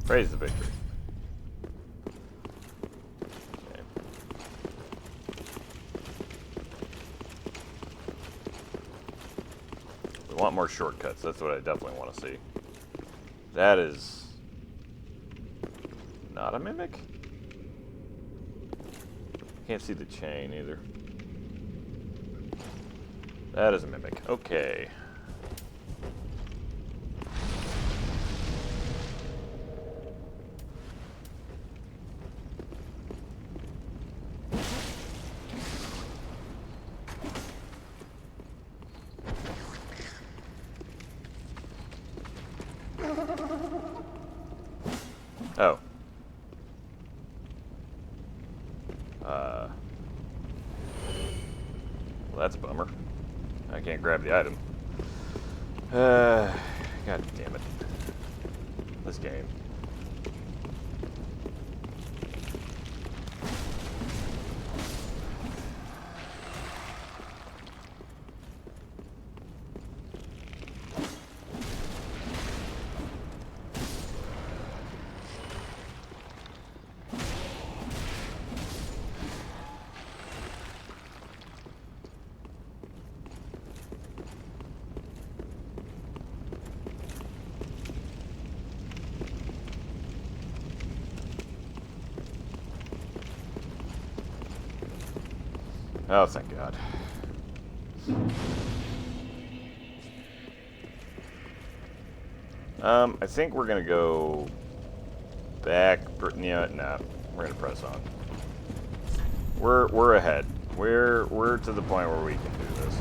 Praise the victory. Okay. We want more shortcuts. That's what I definitely want to see. That is not a mimic? Can't see the chain either. That is a mimic. Okay. Oh. Well, that's a bummer. I can't grab the item. God damn it. This game. Oh, thank God. I think we're gonna go back. Yeah, no, we're gonna press on. We're ahead. We're to the point where we can do this.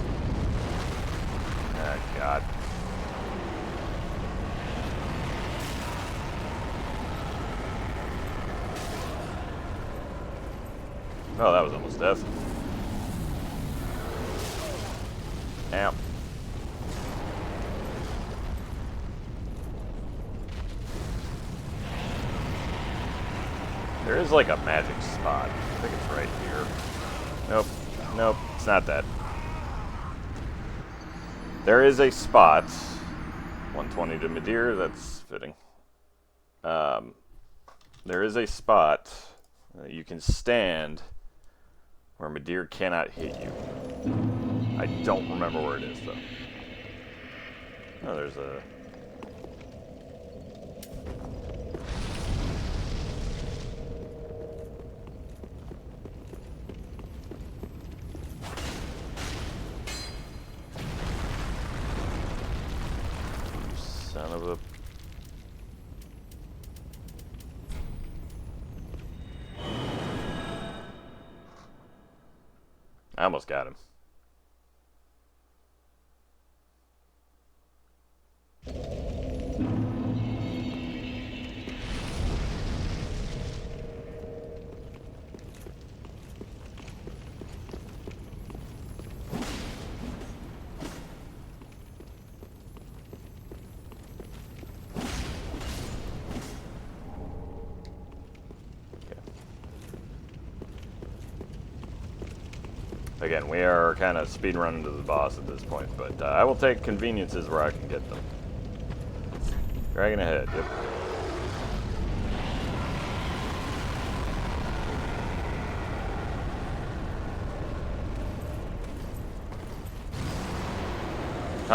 Oh, God. Oh, that was almost death. Ow. There is like a magic spot. I think it's right here. Nope. Nope. It's not that. There is a spot. 120 to Midir. That's fitting. There is a spot that you can stand where Midir cannot hit you. I don't remember where it is, though. Oh, there's a... son of a... I almost got him. Again, we are kind of speedrunning to the boss at this point, but I will take conveniences where I can get them. Dragon ahead, yep.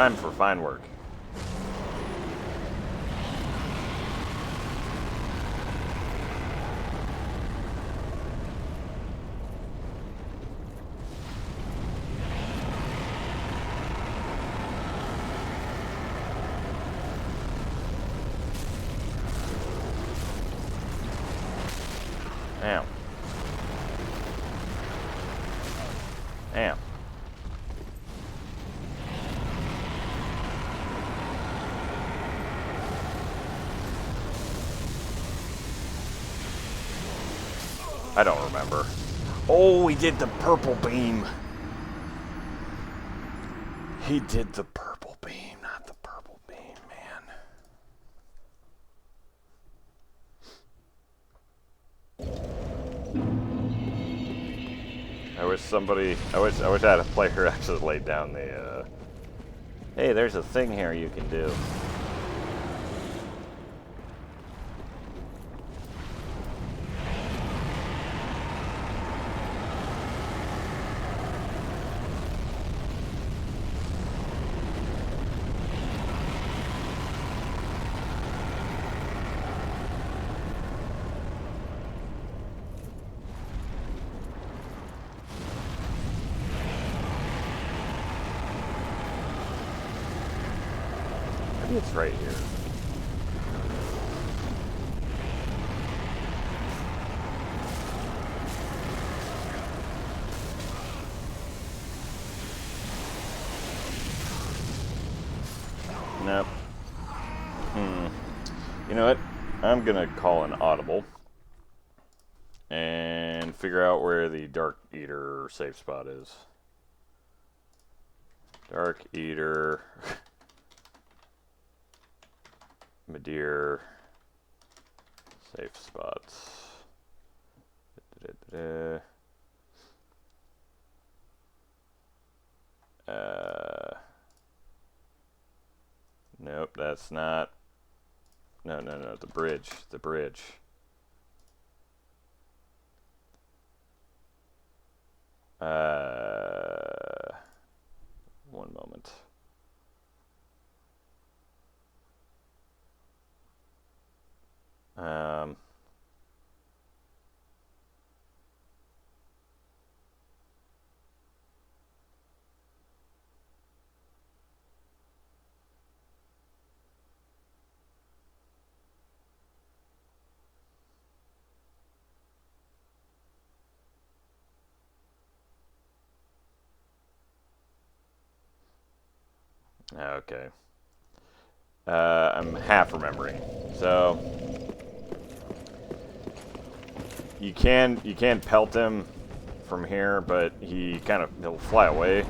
Time for fine work. Damn. Damn. I don't remember. Oh, he did the purple beam. He did the purple beam, not the purple beam, man. I wish I had a player actually laid down the, hey, there's a thing here you can do. Maybe it's right here. Nope. You know what? I'm gonna call an audible and figure out where the Dark Eater safe spot is. Dark Eater. Madeir. Safe spots. Nope, that's not. No, the bridge. The bridge. One moment. Okay. I'm half remembering. So you can pelt him from here, but he'll fly away.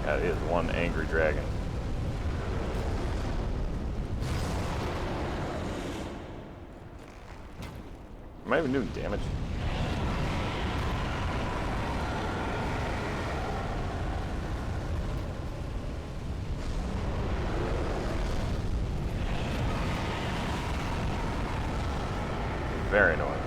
That is one angry dragon. Am I even doing damage? Very annoying.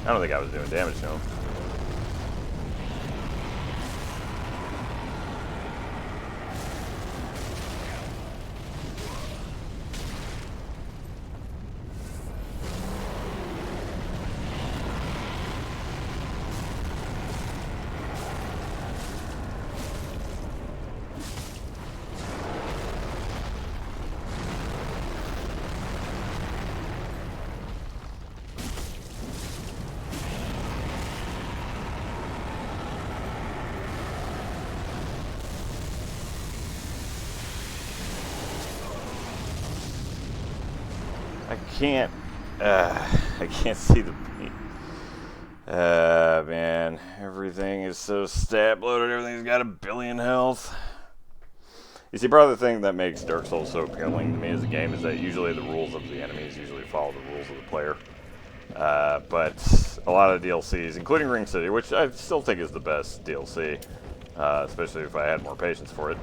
I don't think I was doing damage to him. can't. I can't see the paint. Man, everything is so stat bloated. Everything's got 1 billion health. You see, part of the thing that makes Dark Souls so appealing to me as a game is that usually the rules of the enemies usually follow the rules of the player. But a lot of DLCs, including Ring City, which I still think is the best DLC, especially if I had more patience for it.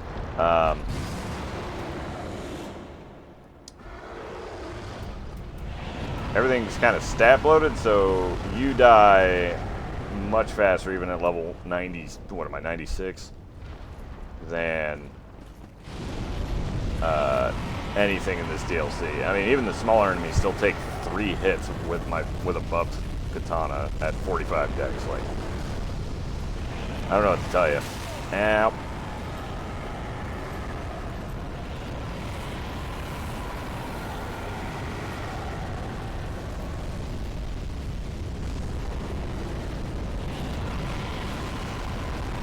Everything's kind of stat bloated, so you die much faster, even at level 90. What am I, 96? Than anything in this DLC. I mean, even the smaller enemies still take 3 hits with a buffed katana at 45 dex. Like, I don't know what to tell you. Ow.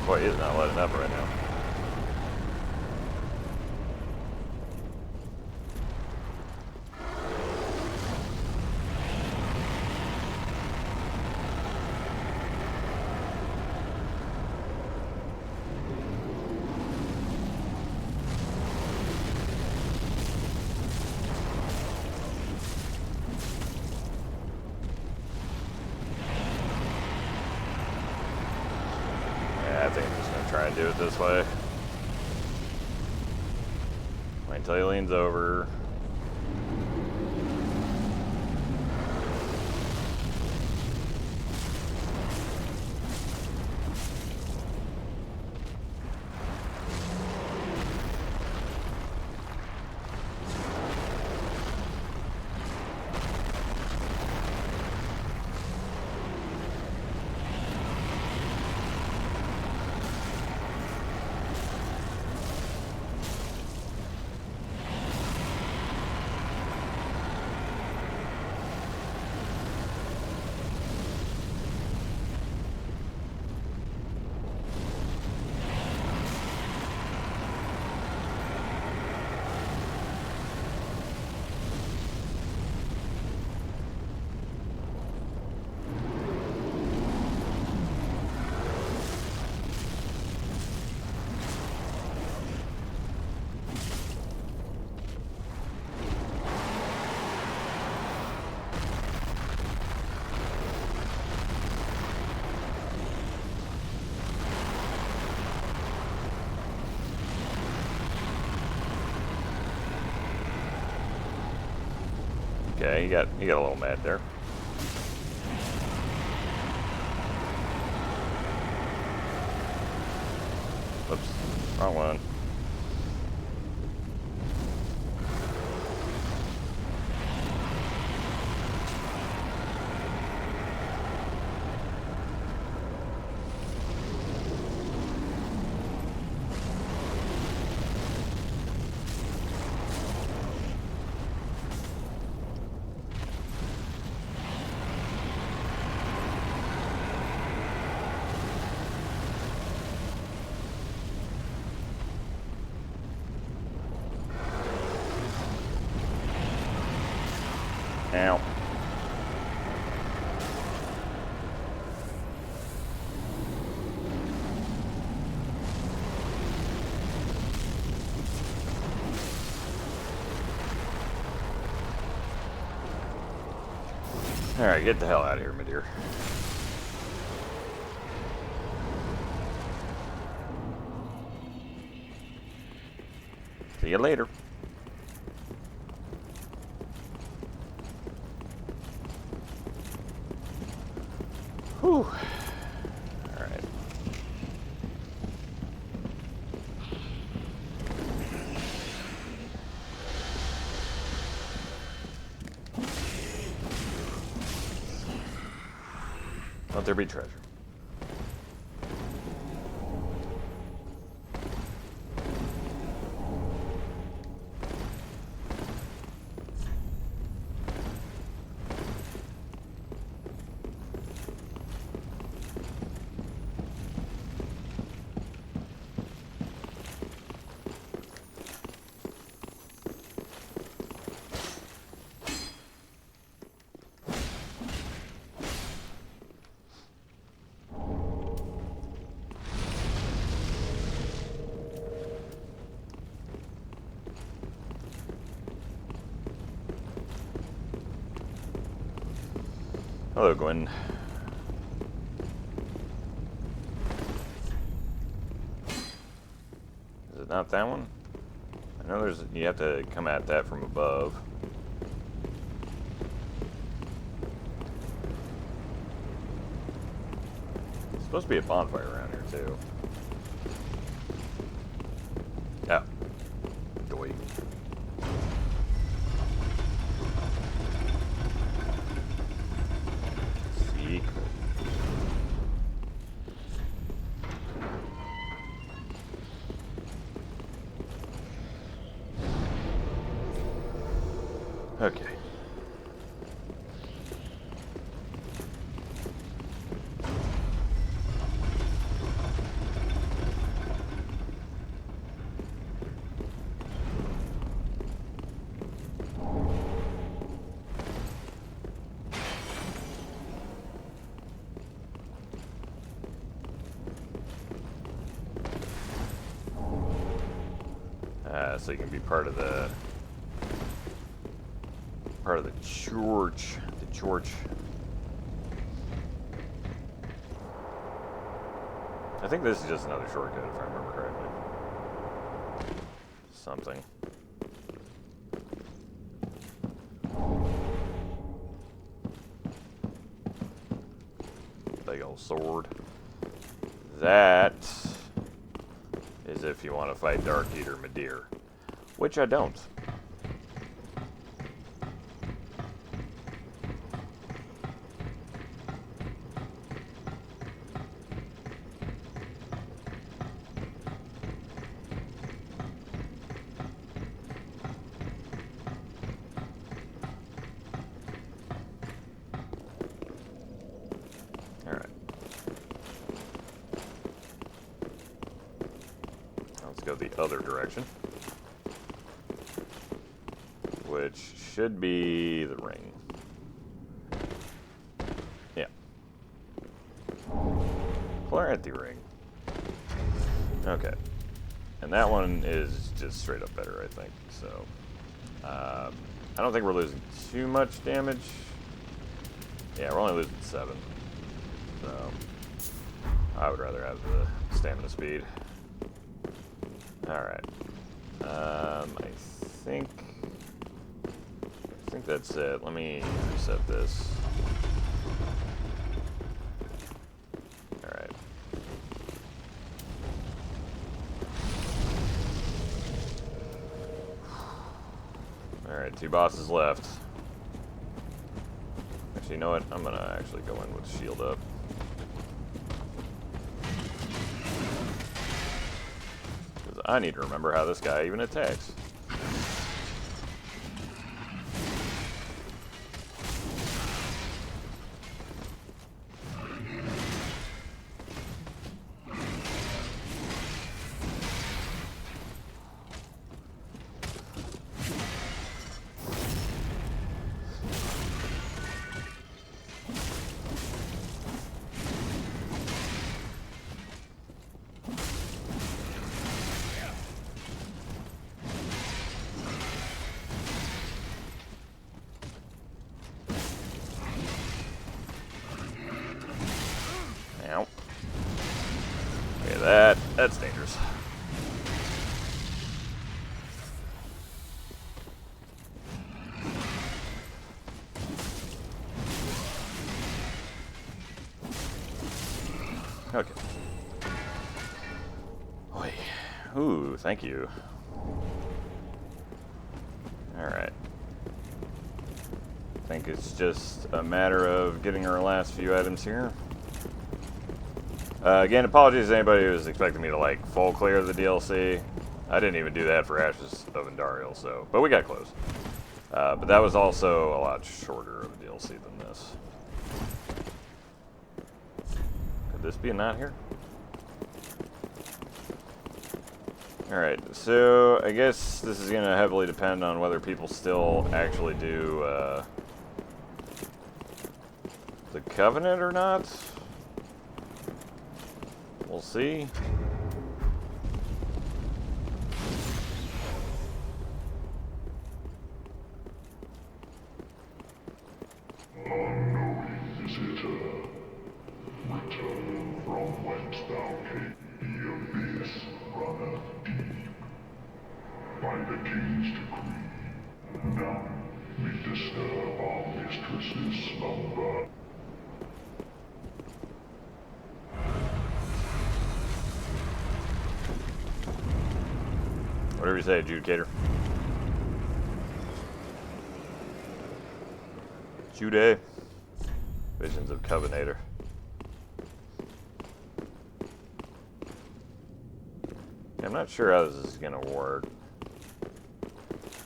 Boy, he is not letting up right now. I think I'm just going to try and do it this way. Wait until he leans over. Okay, he got a little mad there. Whoops, wrong one. Ow. Alright, get the hell out of here, my dear. See you later. Whew. Alright. Let there be treasure. Hello, Gwen. Is it not that one? I know you have to come at that from above. There's supposed to be a bonfire around here, too. Yeah. Doy. See? Okay. So you can be part of the church. The church. I think this is just another shortcut, if I remember correctly. Something. Big old sword. That is if you want to fight Dark Eater Madeir. Which I don't. Alright. Let's go the other direction. Which should be the ring. Yeah. Clarity ring. Okay. And that one is just straight up better, I think. So, I don't think we're losing too much damage. Yeah, we're only losing 7. So, I would rather have the stamina speed. Alright. I think that's it. Let me reset this. Alright. Alright, 2 bosses left. Actually, you know what? I'm gonna actually go in with shield up. Because I need to remember how this guy even attacks. Ow. Okay, that's dangerous. Okay. Oi. Ooh, thank you. Alright. I think it's just a matter of getting our last few items here. Again, apologies to anybody who was expecting me to, like, full clear the DLC. I didn't even do that for Ashes of Andariel, so... But we got close. But that was also a lot shorter of a DLC than this. Could this be a knot here? Alright, so I guess this is going to heavily depend on whether people still actually do the Covenant or not. We'll see. Unknowing is thou take the abyss runneth deep. By the king's decree, none may disturb our mistress's slumber. Whatever you say, adjudicator. Jude. Visions of Covenator. I'm not sure how this is going to work.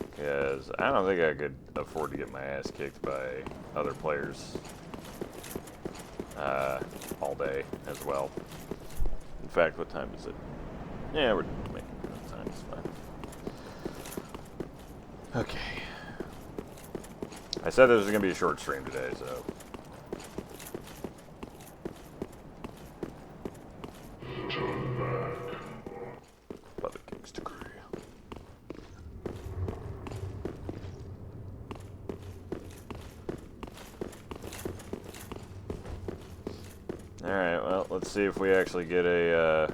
Because I don't think I could afford to get my ass kicked by other players all day as well. In fact, what time is it? Yeah, we're making good time. It's fine. Okay. I said this was going to be a short stream today, so... Turn back. By the king's decree. Alright, well, let's see if we actually get a,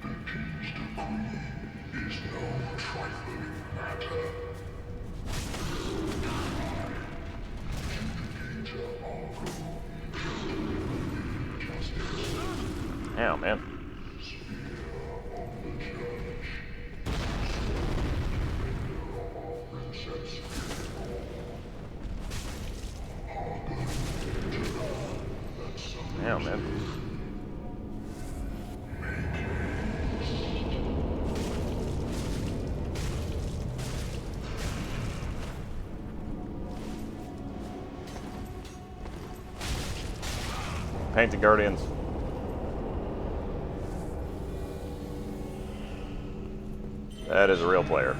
The king's decree is no trifling matter. Adjudicator Argo, justice, Damn, man. spear of the church, splendor of Princess hearken to none that summons Damn, man. Painted Guardians. That is a real player.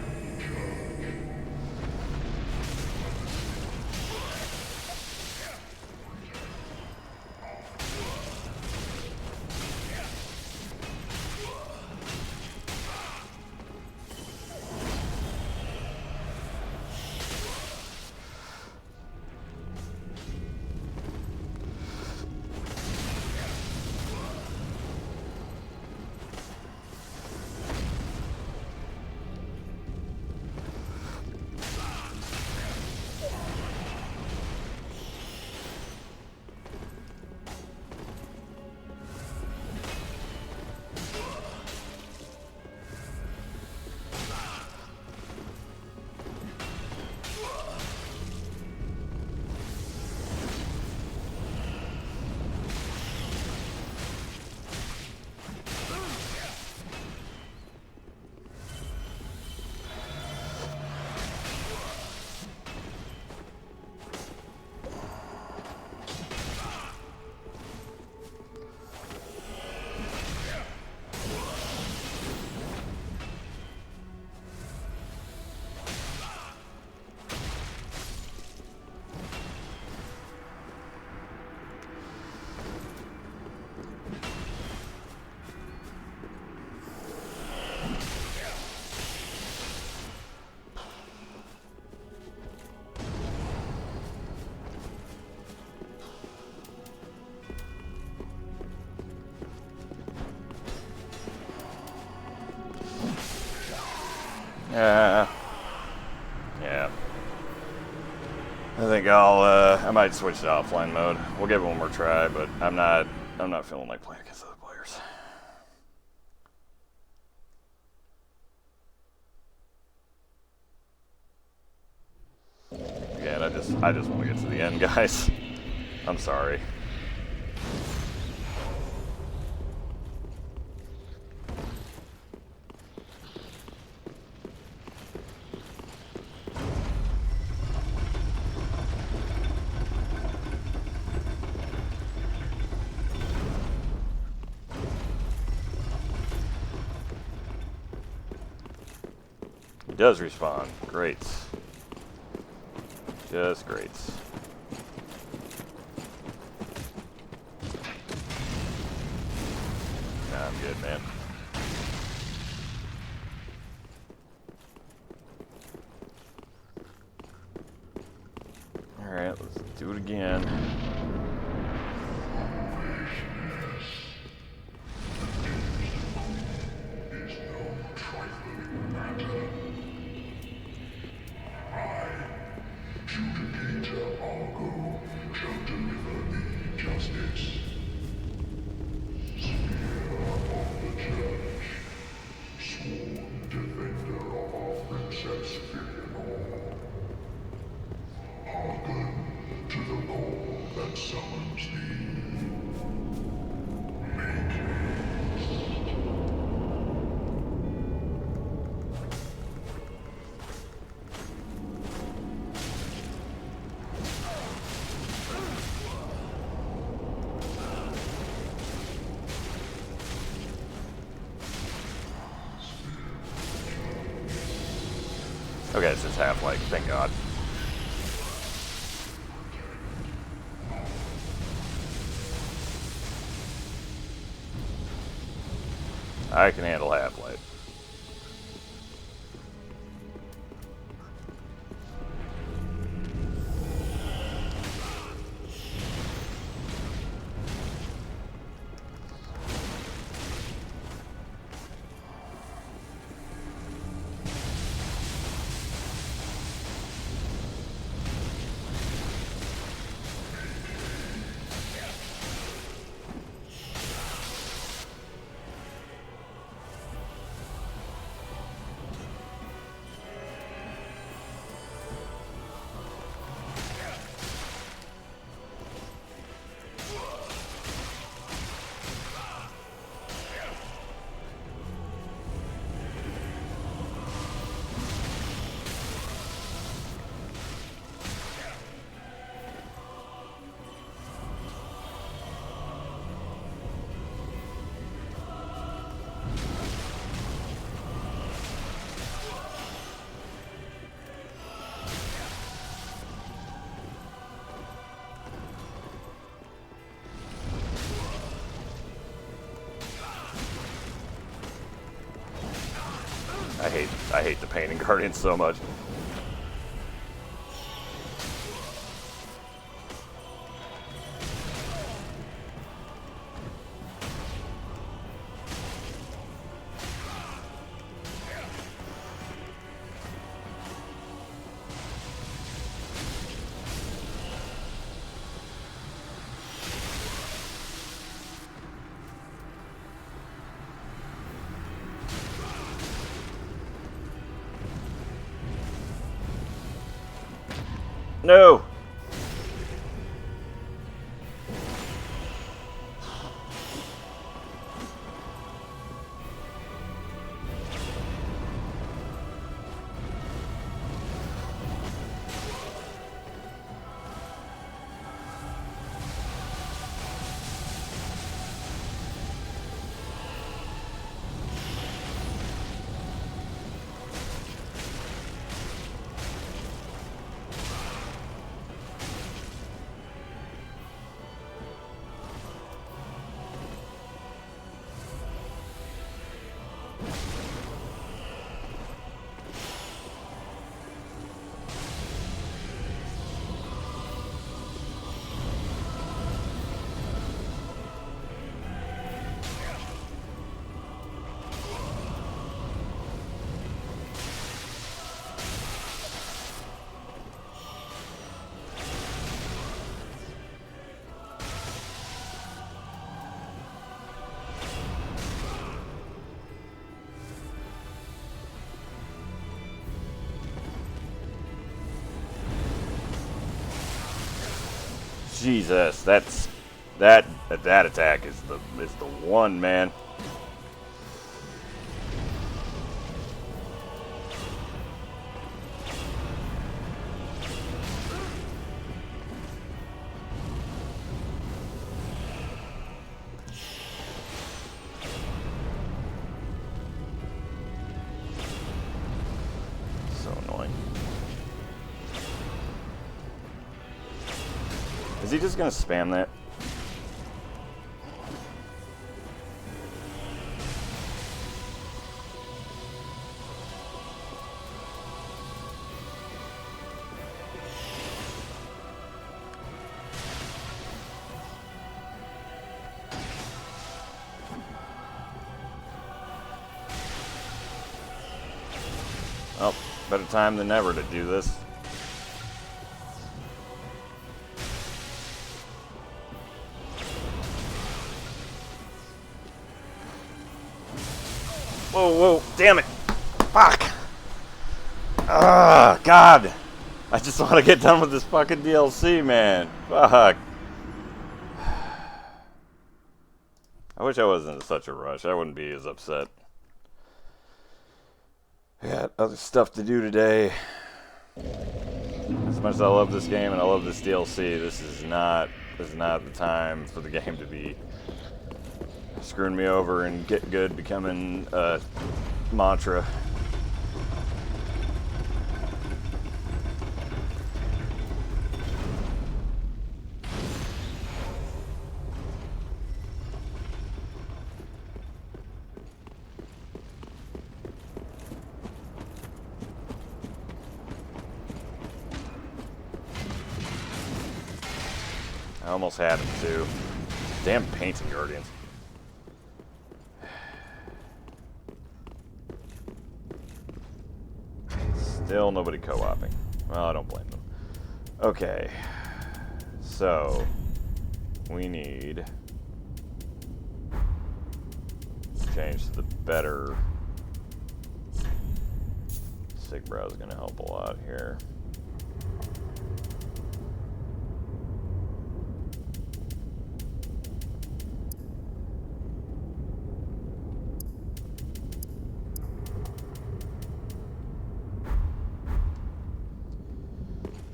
Yeah. I think I might switch to offline mode. We'll give it one more try, but I'm not feeling like playing against other players. Again, I just want to get to the end, guys. I'm sorry. It does respawn. Great. Just great. shit, man. Alright, let's do it again. Okay, it's just half-like, thank God. I can handle half-life. I hate the painting guardians so much. No! Jesus, that attack is the one, man. So annoying. Is he just gonna spam that? Oh, better time than ever to do this. Whoa, whoa, damn it. Fuck. Ah, God. I just want to get done with this fucking DLC, man. Fuck. I wish I wasn't in such a rush. I wouldn't be as upset. I got other stuff to do today. As much as I love this game and I love this DLC, this is not the time for the game to be screwing me over and get good becoming a mantra. I almost had him too. Damn painting guardians. Still nobody co-oping. Well, I don't blame them. Okay. So, we need to change to the better. Sigbrow is going to help a lot here.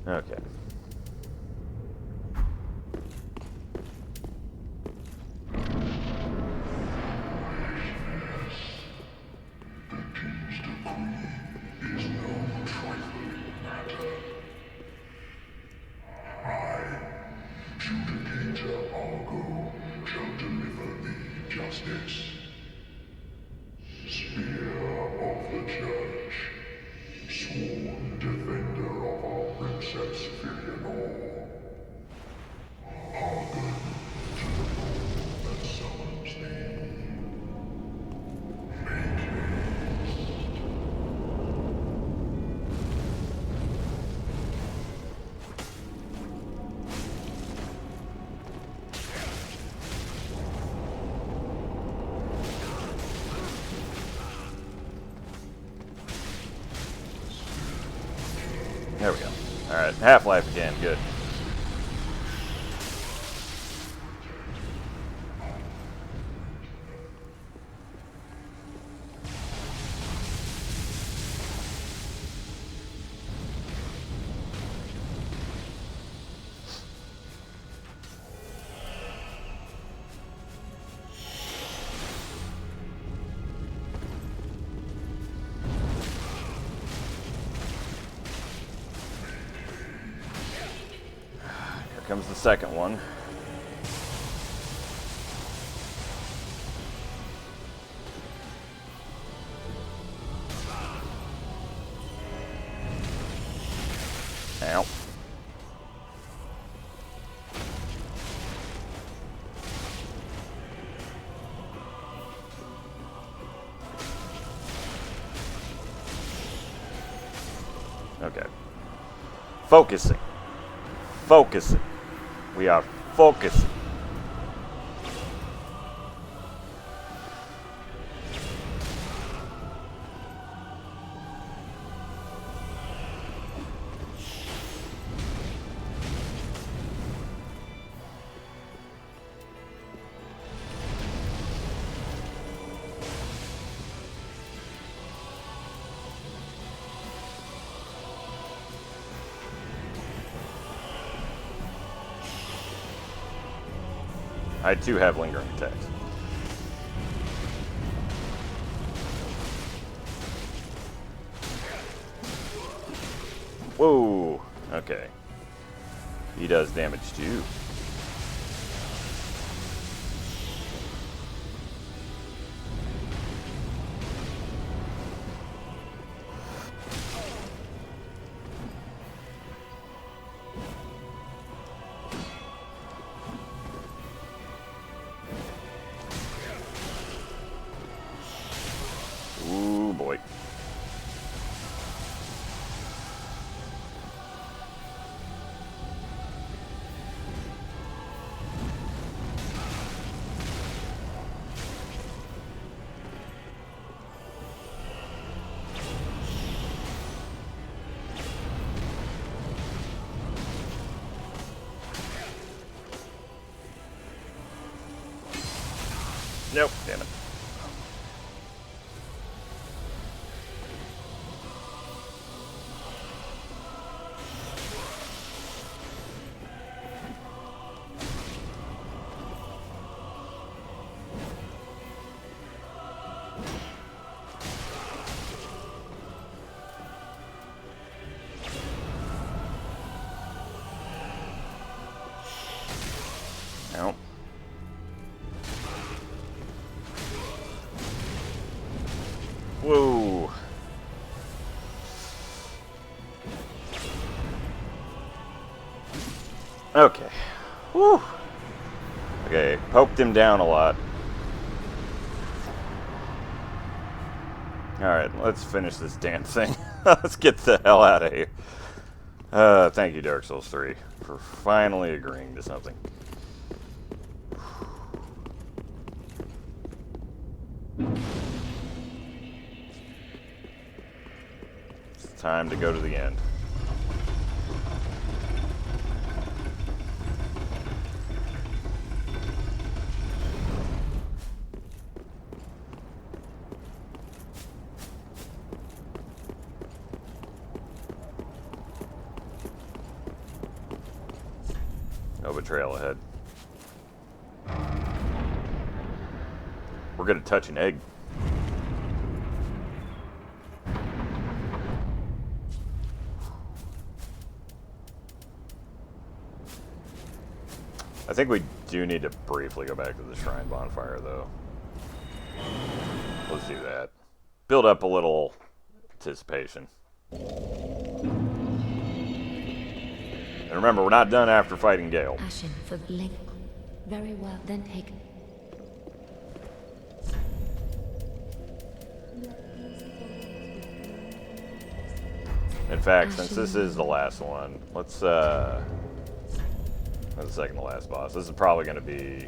Okay. Judicator Argo shall deliver thee justice. Spear of the Church, sworn defender of our Princess Filianor. Hearken to the call that summons thee. Make haste. There we go. Alright, Half-Life again, good. Here comes the second one. Ow. Okay. Focusing. Focusing. We are focusing. I too have lingering attacks. Whoa. Okay. He does damage too. Ooh boy. Nope, damn it. Nope. Whoa. Okay. Woo. Okay, poked him down a lot. Alright, let's finish this damn thing. Let's get the hell out of here. Thank you, Dark Souls 3, for finally agreeing to something. It's time to go to the end. No betrayal ahead. We're gonna touch an egg. I think we do need to briefly go back to the shrine bonfire, though. Let's do that. Build up a little anticipation. And remember, we're not done after fighting Gale. Ashen for the link. Very well, then taken. In fact, since this is the last one, let's that's the second to last boss. This is probably going to be,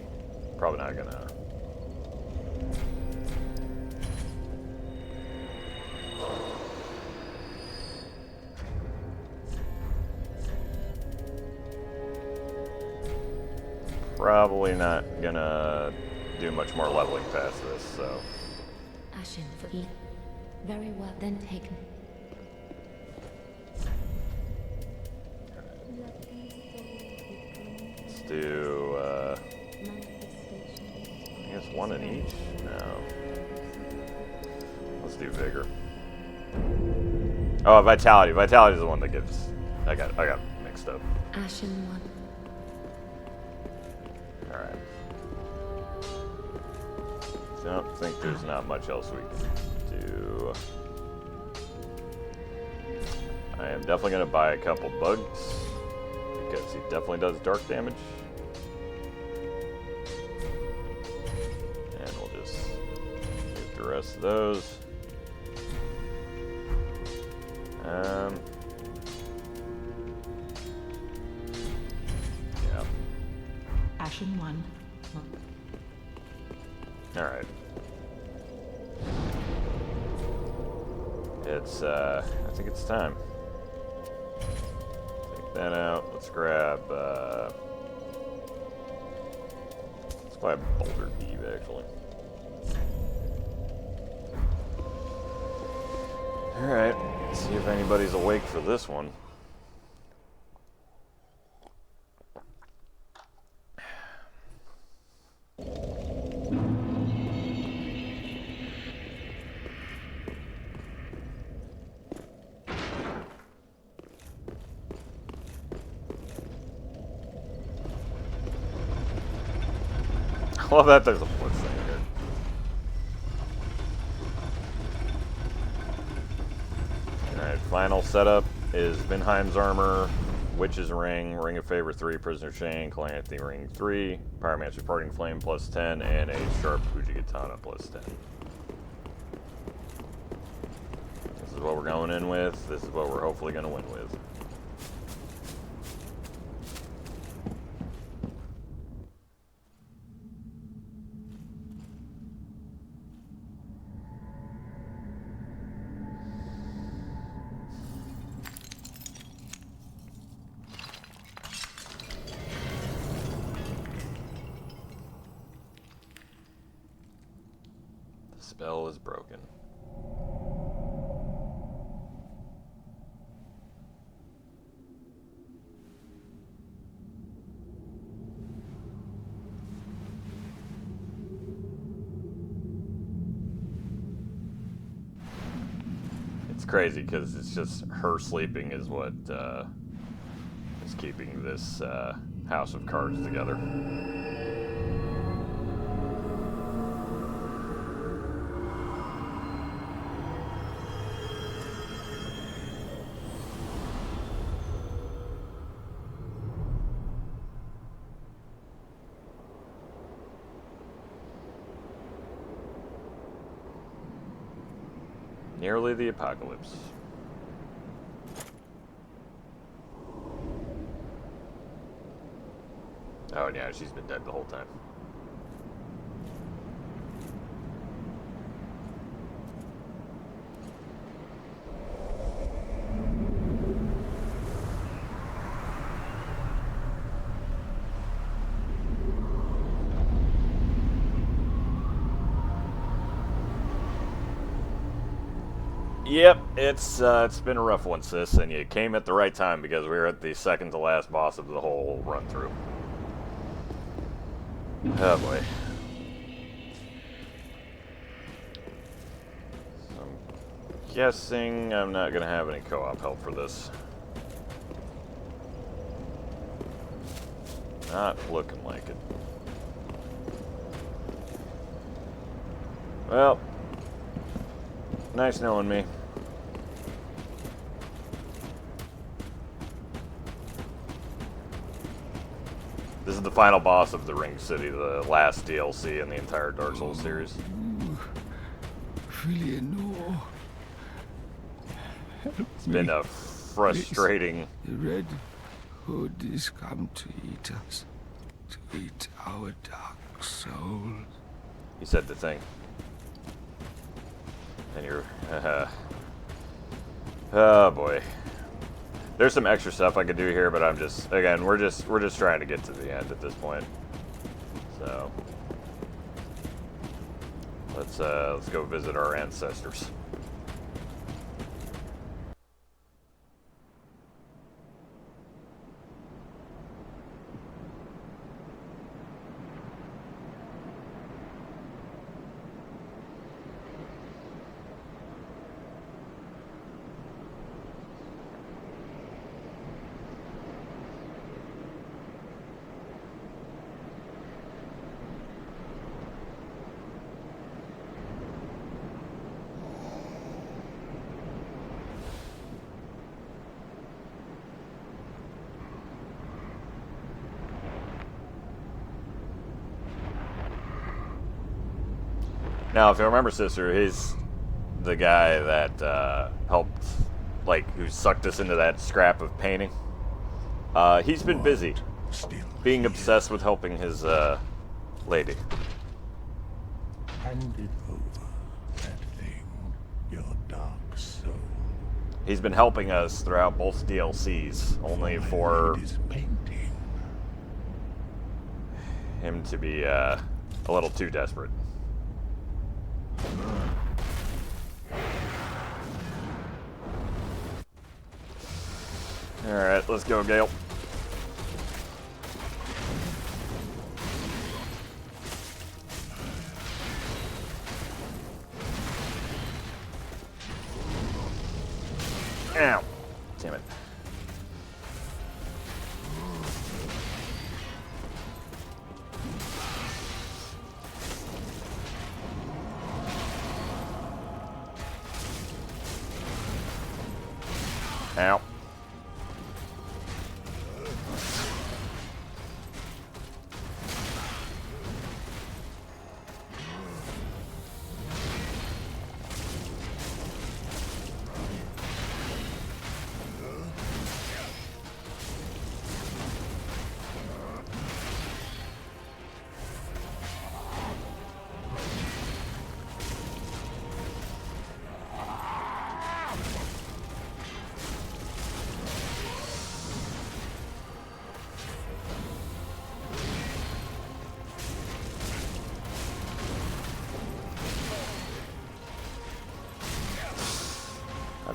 probably not going to. Probably not gonna do much more leveling past this, so. Ashen for the link. Very well, then taken. Let's do, I guess one in each? No. Let's do Vigor. Oh, Vitality. Vitality is the one that gives, I got mixed up. Ashen one. Alright. I don't think there's not much else we can do. I am definitely going to buy a couple bugs, because he definitely does dark damage. And we'll just get the rest of those. Yeah. Ashen one. Alright. It's, I think it's time. Take that out. Let's grab, let's buy Boulder Eve, actually. Alright, let's see if anybody's awake for this one. I love that there's a blitz thing here. Alright, final setup is Vinheim's Armor, Witch's Ring, Ring of Favor 3, Prisoner Chain, Calamity Ring 3, Pyromancy Parting Flame plus 10, and a Sharp Fujigatana plus 10. This is what we're going in with. This is what we're hopefully going to win with. Spell is broken. It's crazy because it's just her sleeping is what is keeping this house of cards together. Nearly the apocalypse. Oh yeah, she's been dead the whole time. Yep, it's been a rough one, sis, and you came at the right time because we were at the second to last boss of the whole run through. Oh boy. So I'm guessing I'm not gonna have any co-op help for this. Not looking like it. Well, nice knowing me. This is the final boss of the Ring City, the last DLC in the entire Dark Souls series. Really no. It's been a frustrating... The Red Hood is come to eat us. To eat our dark souls. You said the thing. And you're... oh boy. There's some extra stuff I could do here, but I'm just... Again, we're just trying to get to the end at this point. So... Let's go visit our ancestors. Now, if you remember, sister, he's the guy that helped, like, who sucked us into that scrap of painting. He's been busy being obsessed with helping his lady. Handed over that thing, your dark soul. He's been helping us throughout both DLCs, only for him to be a little too desperate. Alright, let's go, Gale. Ow. Damn it. Ow.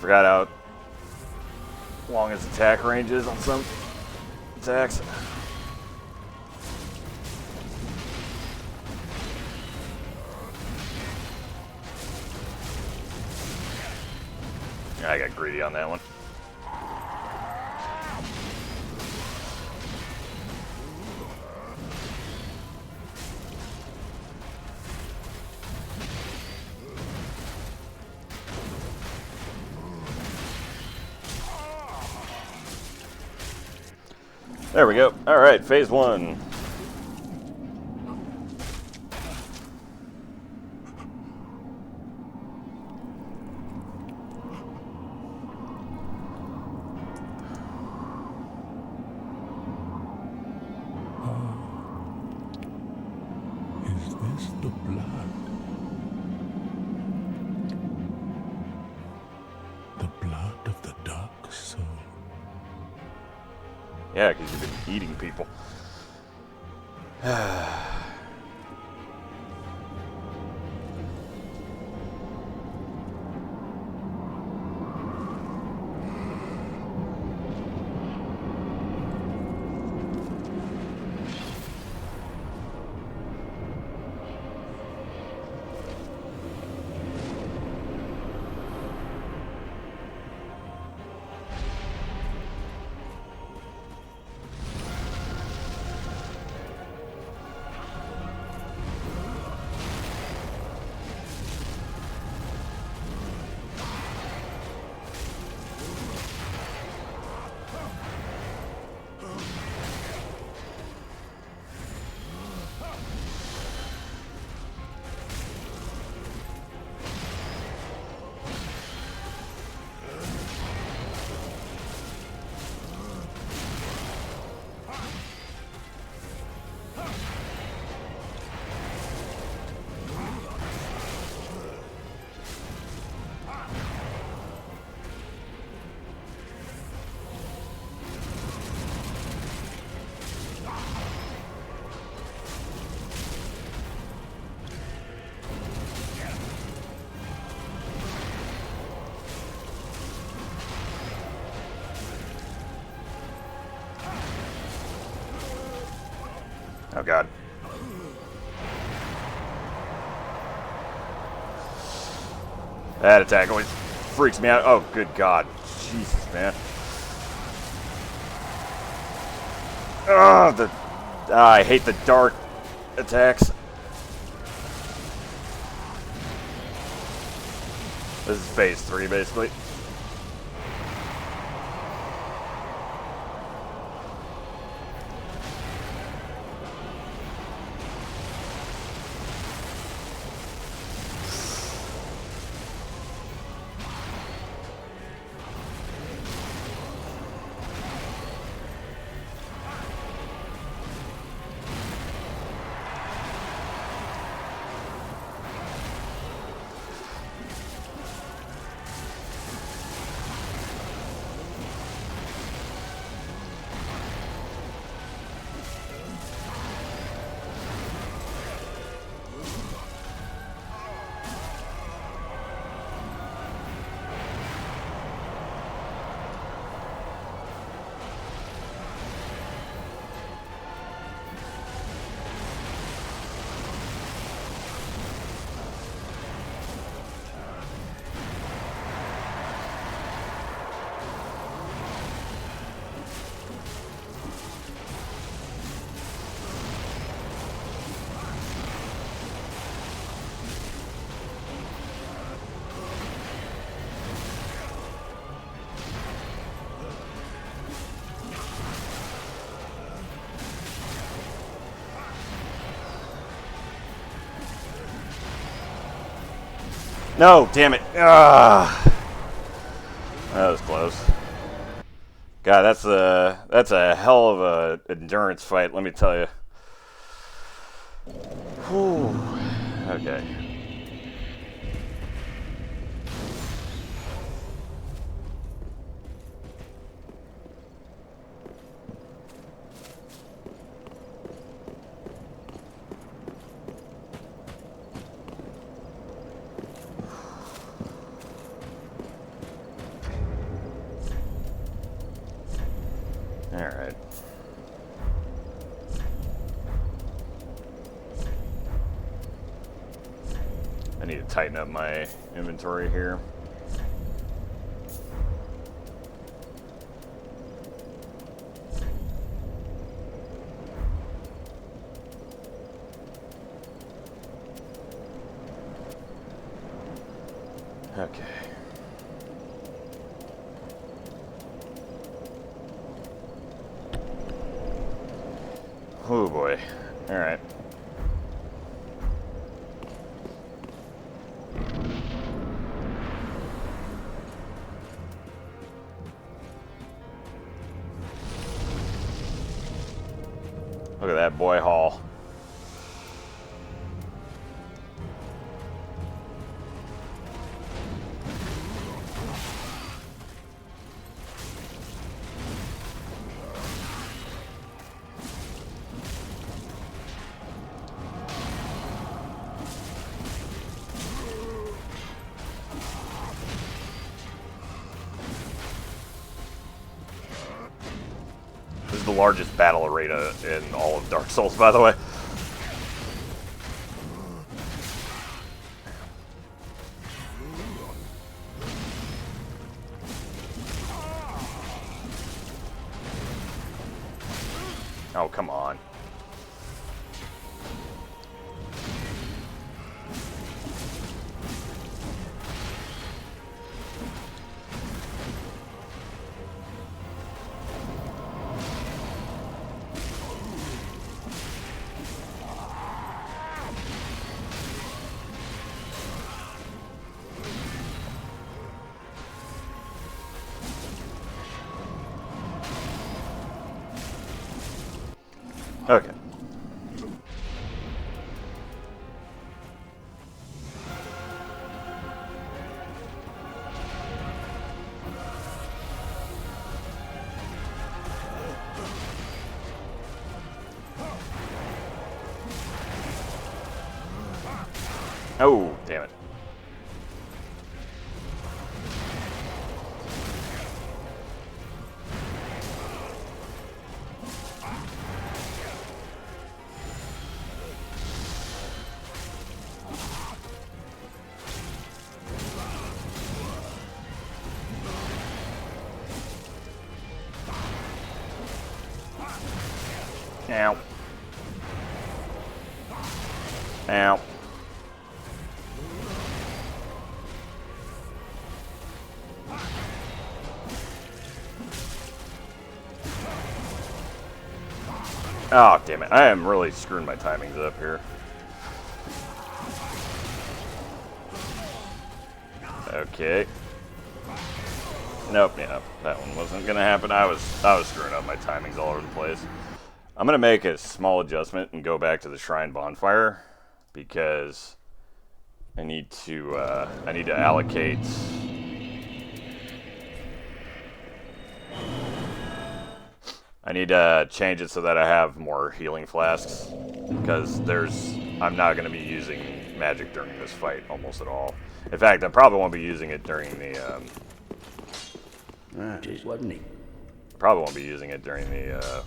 forgot how long its attack range is on some attacks. I got greedy on that one. There we go. All right, phase 1. Is this the blood? The blood of the dark soul? Yeah, because you've been eating people. Oh god. That attack always freaks me out. Oh, good god. Jesus, man. Oh, I hate the dark attacks. This is phase 3, basically. No, damn it. Ah, that was close. God, that's a hell of a endurance fight, let me tell you. Whew. Okay. I need to tighten up my inventory here. Okay. Oh boy. All right. Look at that boy haul. This is the largest battle arena in all of Dark Souls, by the way. Oh, come on. Okay. Oh, damn it. Ow. Ow. Oh, damn it. I am really screwing my timings up here. Okay. Nope, yeah, that one wasn't gonna happen. I was screwing up my timings all over the place. I'm gonna make a small adjustment and go back to the Shrine Bonfire because I need to allocate. I need to change it so that I have more healing flasks because I'm not going to be using magic during this fight almost at all. In fact, I probably won't be using it during the. Just wasn't he? Probably won't be using it during the.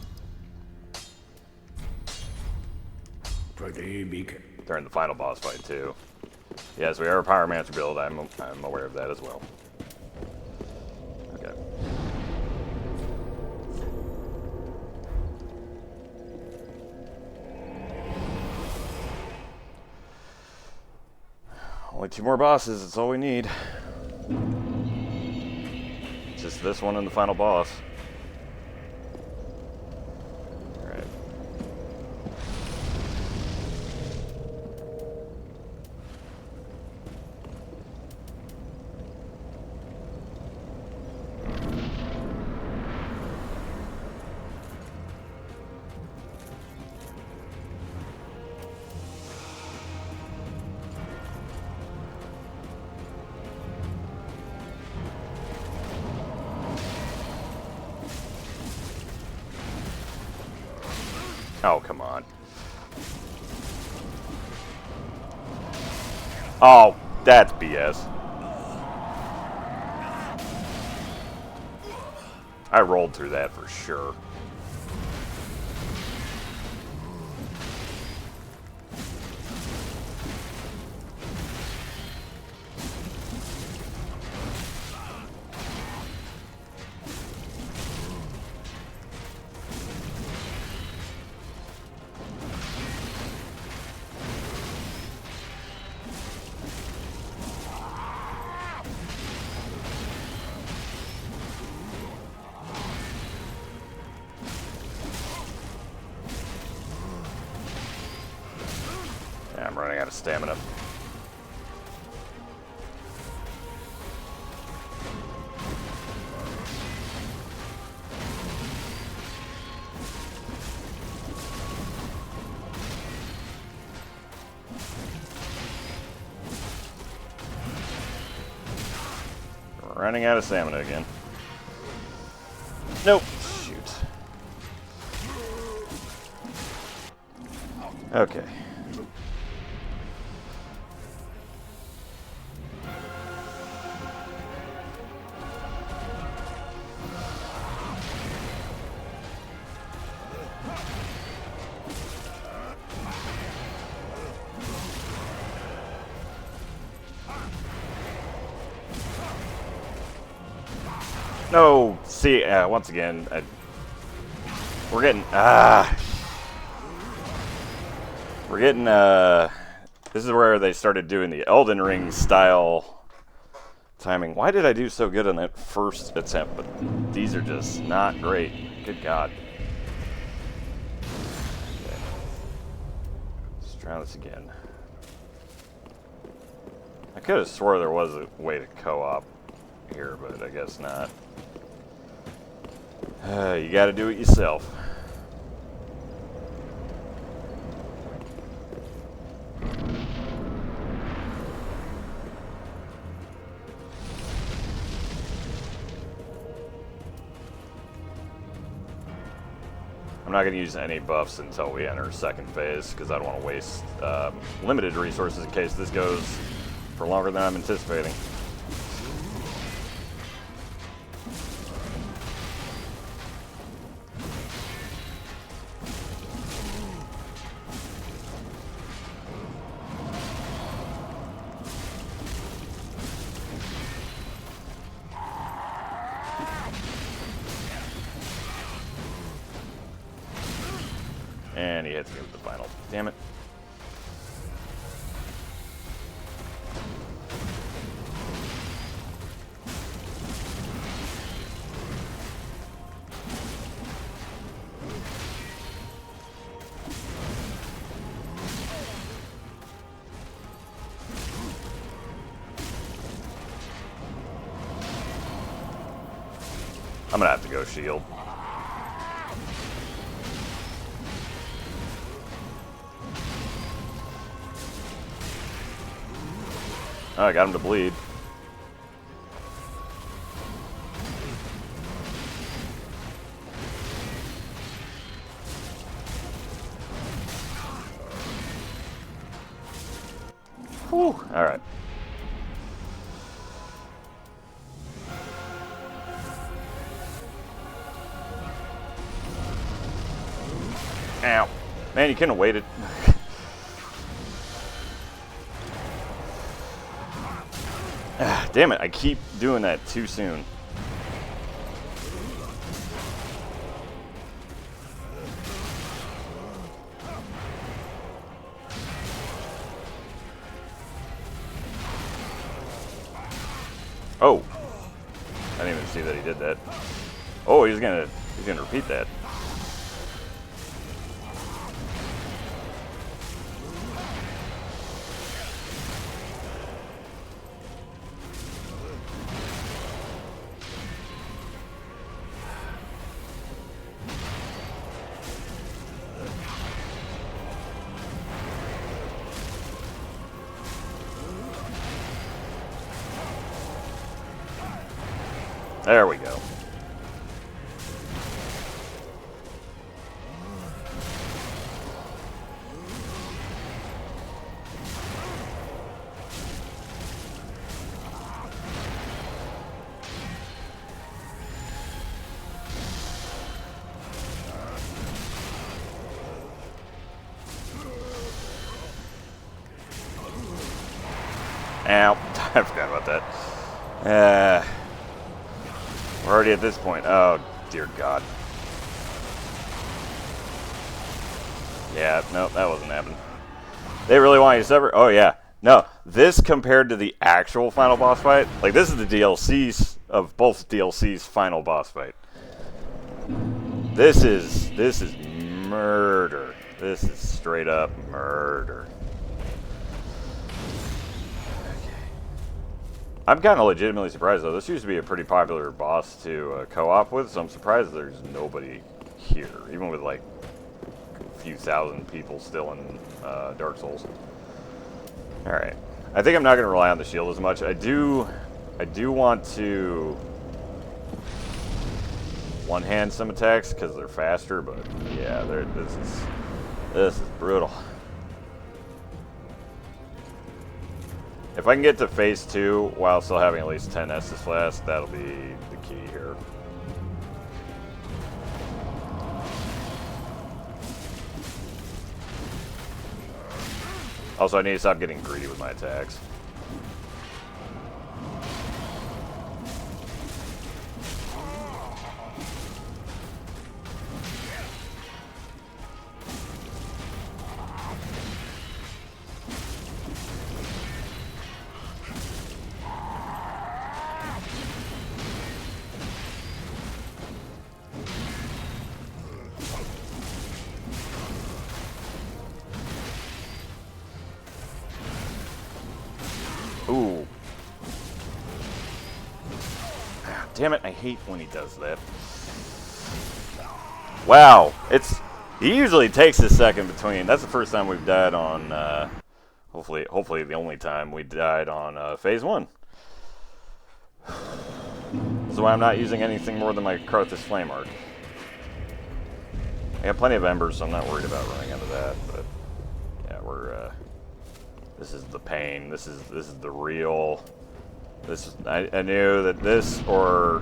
Pretty big. During the final boss fight too. Yes, we are a Pyromancer build. I'm aware of that as well. Okay. Only 2 more bosses, that's all we need. Just this one and the final boss. Alright. Oh, come on. Oh, that's BS. I rolled through that for sure. out of stamina. Running out of stamina again. Nope. Shoot. Okay. No, see, once again, we're getting, this is where they started doing the Elden Ring style timing. Why did I do so good on that first attempt? But these are just not great. Good God. Okay. Let's try this again. I could have swore there was a way to co-op here, but I guess not. You gotta do it yourself. I'm not going to use any buffs until we enter second phase, because I don't want to waste limited resources in case this goes for longer than I'm anticipating. And he hits me with the final. Damn it. I'm gonna have to go shield. Oh, I got him to bleed. Whew, all right. Ow. Man, you couldn't have waited. Damn it, I keep doing that too soon. Oh. I didn't even see that he did that. Oh, he's gonna repeat that. There we go. Ow. I forgot about that. We're already at this point. Oh, dear God. Yeah, no, that wasn't happening. They really want you to sever? Oh, yeah. No, this compared to the actual final boss fight, like, this is the DLCs of both DLCs' final boss fight. This is murder. This is straight up murder. I'm kind of legitimately surprised, though. This used to be a pretty popular boss to co-op with, so I'm surprised there's nobody here, even with, like, a few thousand people still in Dark Souls. Alright. I think I'm not going to rely on the shield as much. I do want to one-hand some attacks, because they're faster, but, yeah, this is brutal. If I can get to phase 2 while still having at least 10 Estus Flasks, that'll be the key here. Also, I need to stop getting greedy with my attacks. Ooh. Ah, damn it, I hate when he does that. Wow, he usually takes a second between. That's the first time we've died on, hopefully the only time we died on phase 1. That's why I'm not using anything more than my Karthus Flame Arc. I have plenty of embers, so I'm not worried about running into that, but yeah, this is the pain. This is the real. I knew that this or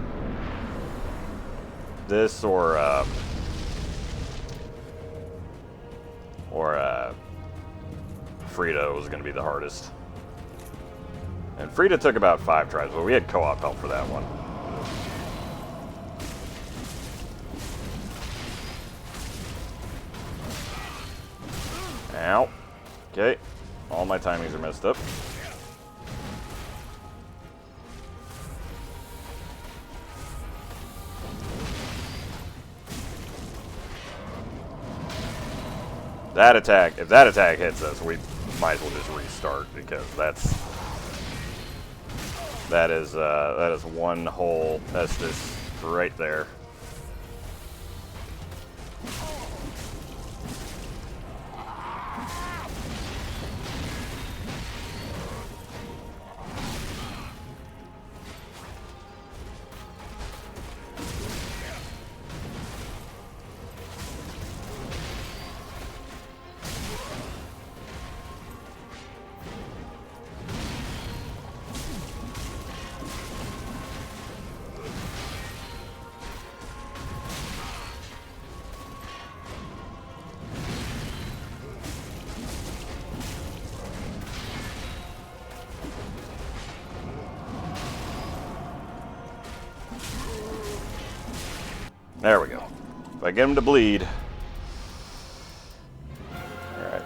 Frida was going to be the hardest. And Frida took about 5 tries, but we had co-op help for that one. Ow. Okay. All my timings are messed up. That attack, if that attack hits us, we might as well just restart, because that is one whole Estus right there. There we go. If I get him to bleed. Alright.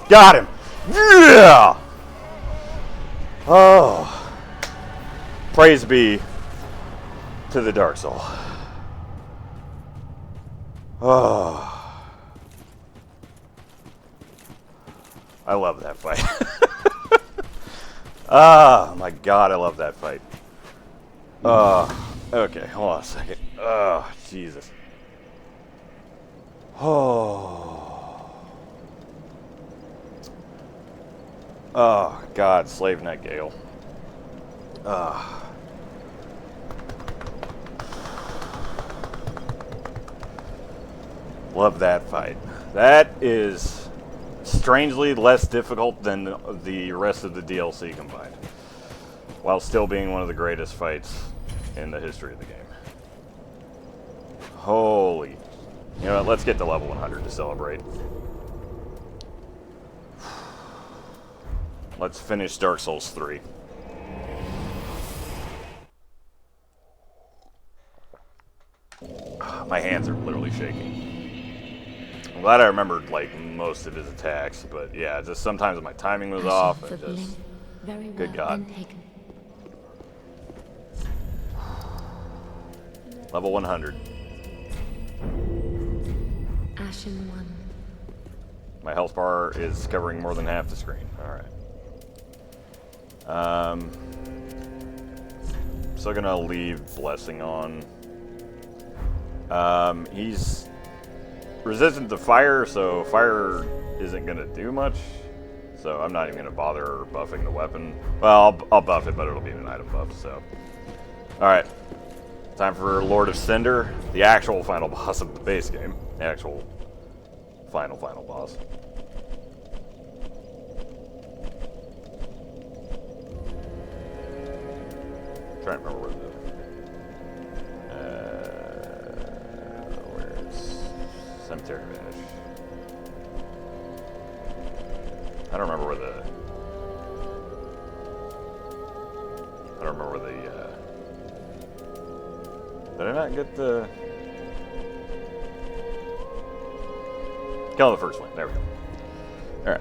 Got him! Yeah! Oh. Praise be to the Dark Soul. Oh. I love that fight. Ah, my God, I love that fight. Okay, hold on a second. Oh, Jesus. Oh. Oh, God, Slave Night Gale. Love that fight. That is strangely less difficult than the rest of the DLC combined, while still being one of the greatest fights in the history of the game. Holy. You know what, let's get to level 100 to celebrate. Let's finish Dark Souls 3. My hands are literally shaking. I'm glad I remembered, like, most of his attacks, but yeah, just sometimes my timing was off, and just... Very Good well God. taken. Level 100. Ashen one. My health bar is covering more than half the screen. Alright. Still gonna leave Blessing on. He's resistant to fire, so fire isn't gonna do much. So I'm not even gonna bother buffing the weapon. Well, I'll buff it, but it'll be an item buff, so. Alright. Time for Lord of Cinder, the actual final boss of the base game. The actual final boss. Trying to remember where where's Cemetery of Ash? I don't remember where the did I not get the kill the first one? There we go. All right.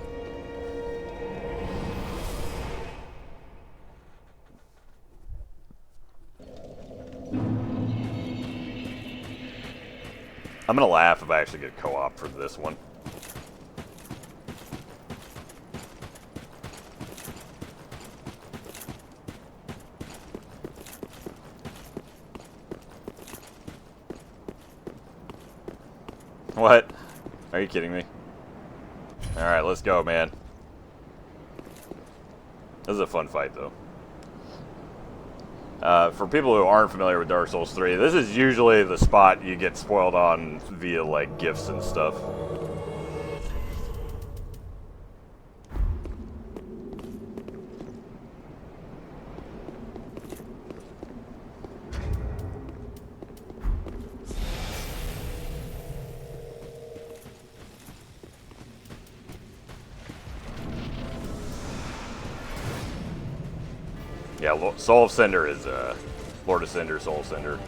I'm gonna laugh if I actually get co-op for this one. What? Are you kidding me? Alright, let's go, man. This is a fun fight, though. For people who aren't familiar with Dark Souls 3, this is usually the spot you get spoiled on via, like, gifts and stuff. Yeah, Soul of Cinder is Lord of Cinder, Soul of Cinder.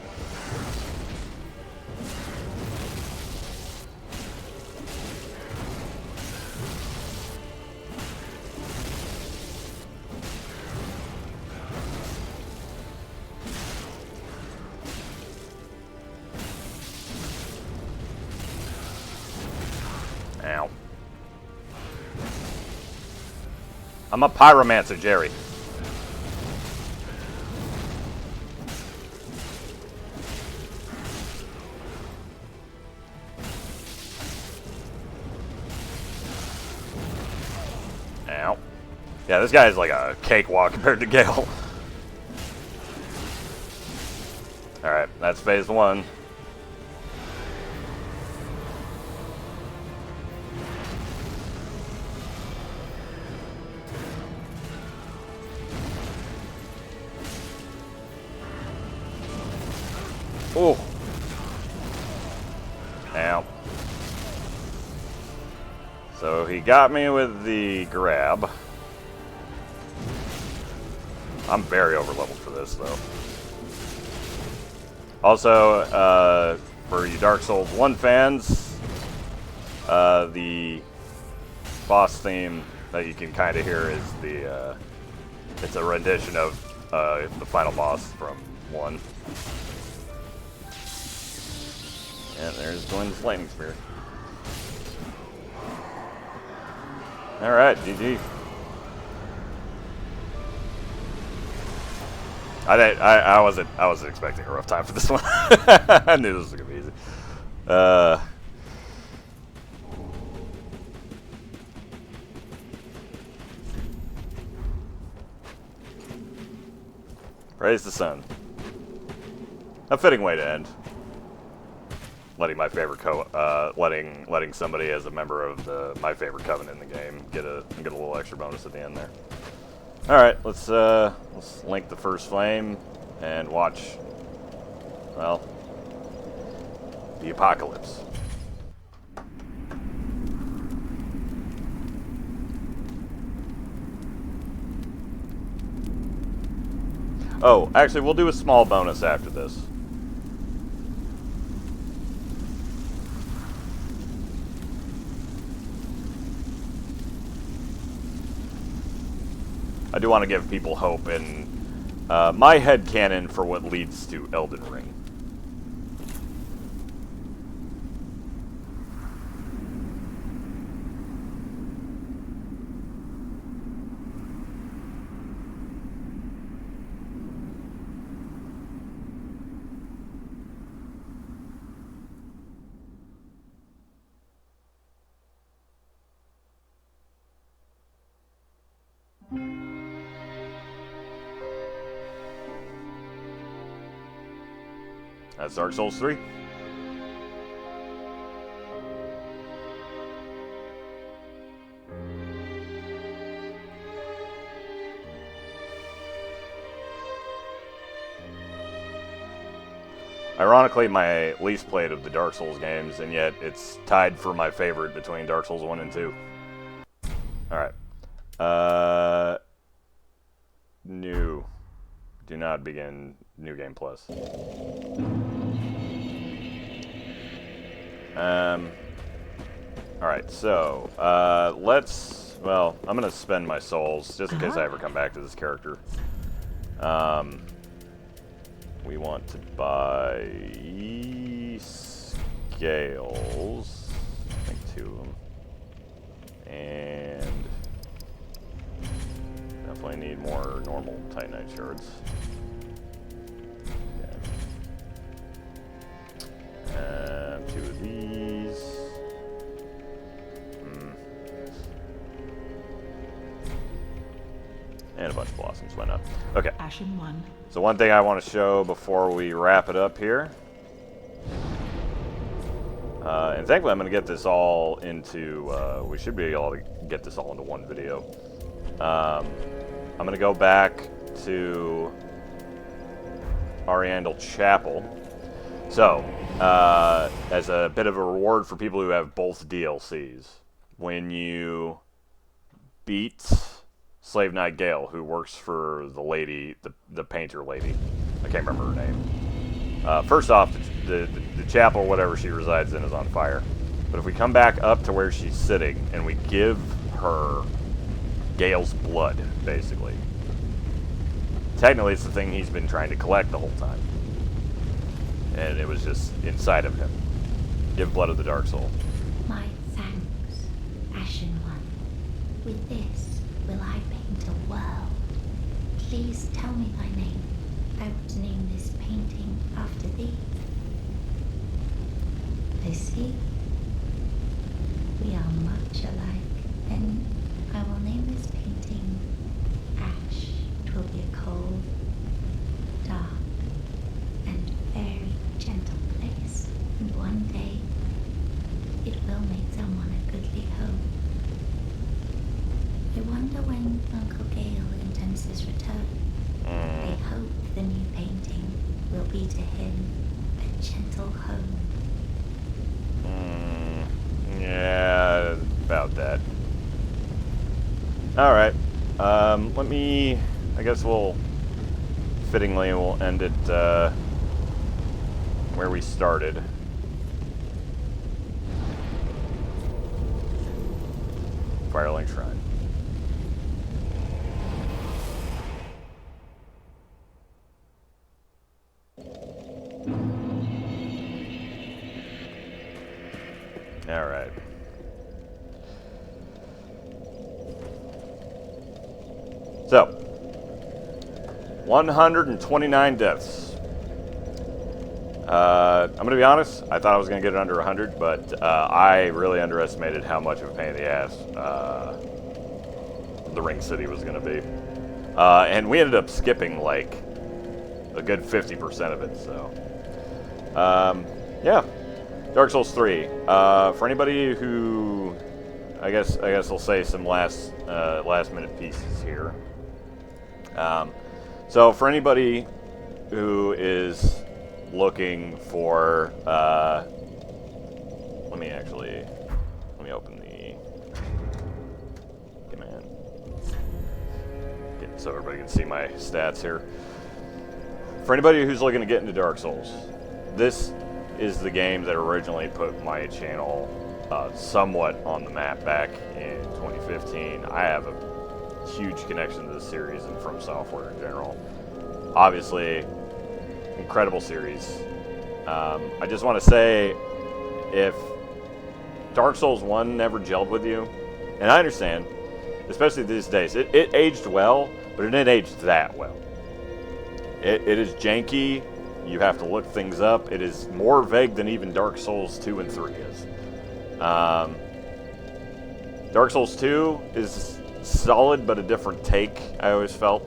Ow. I'm a pyromancer, Jerry. Ow. Yeah, this guy is like a cakewalk compared to Gale. Alright, that's phase one. Oh. Ow. So he got me with the grab. I'm very overleveled for this, though. Also, for you Dark Souls 1 fans, the boss theme that you can kind of hear is the, it's a rendition of the final boss from 1. And there's Gwen's lightning spear. Alright, GG. I wasn't expecting a rough time for this one. I knew this was gonna be easy. Praise the sun. A fitting way to end. Letting my favorite letting somebody as a member of my favorite covenant in the game get a little extra bonus at the end there. All right, let's link the first flame and watch, well, the apocalypse. Oh, actually, we'll do a small bonus after this. I do want to give people hope in my headcanon for what leads to Elden Ring. That's Dark Souls 3. Ironically, my least played of the Dark Souls games, and yet it's tied for my favorite between Dark Souls 1 and 2. Alright. New. Do not begin New Game Plus. Alright, so, well, I'm gonna spend my souls, just in case I ever come back to this character. We want to buy scales, I think 2 of them, and definitely need more normal Titanite shards. Okay. 2 of these. And a bunch of blossoms, why not? Okay. Ashen 1. So one thing I want to show before we wrap it up here, and thankfully I'm going to get this all into, we should be able to get this all into one video. I'm going to go back to Oriental Chapel. So, as a bit of a reward for people who have both DLCs, when you beat Slave Knight Gale, who works for the lady, the painter lady, I can't remember her name. First off, the chapel, whatever she resides in, is on fire. But if we come back up to where she's sitting and we give her Gale's blood, basically, technically it's the thing he's been trying to collect the whole time. And it was just inside of him. Give blood of the Dark Soul. My thanks, Ashen One. With this, will I paint a world? Please tell me thy name. I would name this painting after thee. I see. We are much alike. Then I will name this painting Ash. 'Twill be a cold, dark, and very gentle place. And one day, it will make someone a goodly home. I wonder when Uncle Gale intends his return. I hope the new painting will be to him a gentle home. Yeah, about that. Alright. I guess fittingly, we'll end it, where we started. Spiraling Shrine. Alright. So, 129 deaths. I'm going to be honest, I thought I was going to get it under 100, but I really underestimated how much of a pain in the ass the Ring City was going to be. And we ended up skipping like a good 50% of it, so. Yeah, Dark Souls 3. For anybody who, I guess I'll say some last minute pieces here. So for anybody who is looking for, let me open the command, so everybody can see my stats here. For anybody who's looking to get into Dark Souls, this is the game that originally put my channel somewhat on the map back in 2015. I have a huge connection to this series and From Software in general. Obviously, incredible series. I just want to say, if Dark Souls 1 never gelled with you, and I understand, especially these days, it aged well, but it didn't age that well. It is janky. You have to look things up. It is more vague than even Dark Souls 2 and 3 is. Dark Souls 2 is solid, but a different take, I always felt.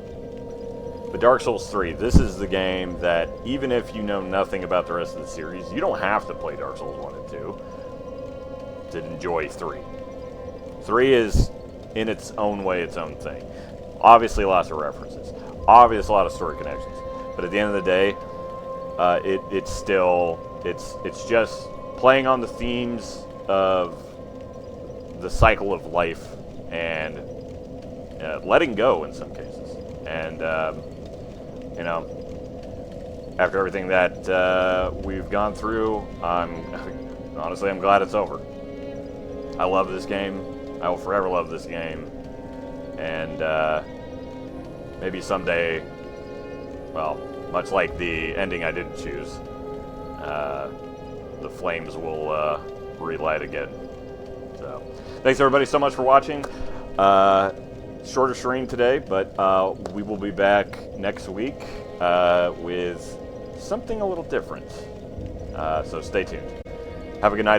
But Dark Souls 3, this is the game that, even if you know nothing about the rest of the series, you don't have to play Dark Souls 1 and 2 to enjoy 3. 3 is, in its own way, its own thing. Obviously, lots of references. Obviously, a lot of story connections. But at the end of the day, it's just playing on the themes of the cycle of life and letting go in some cases. And, you know, after everything that we've gone through, honestly, I'm glad it's over. I love this game. I will forever love this game. And maybe someday, well, much like the ending I didn't choose, the flames will relight again. So, thanks everybody so much for watching. Shorter stream today, but we will be back next week with something a little different. So stay tuned. Have a good night.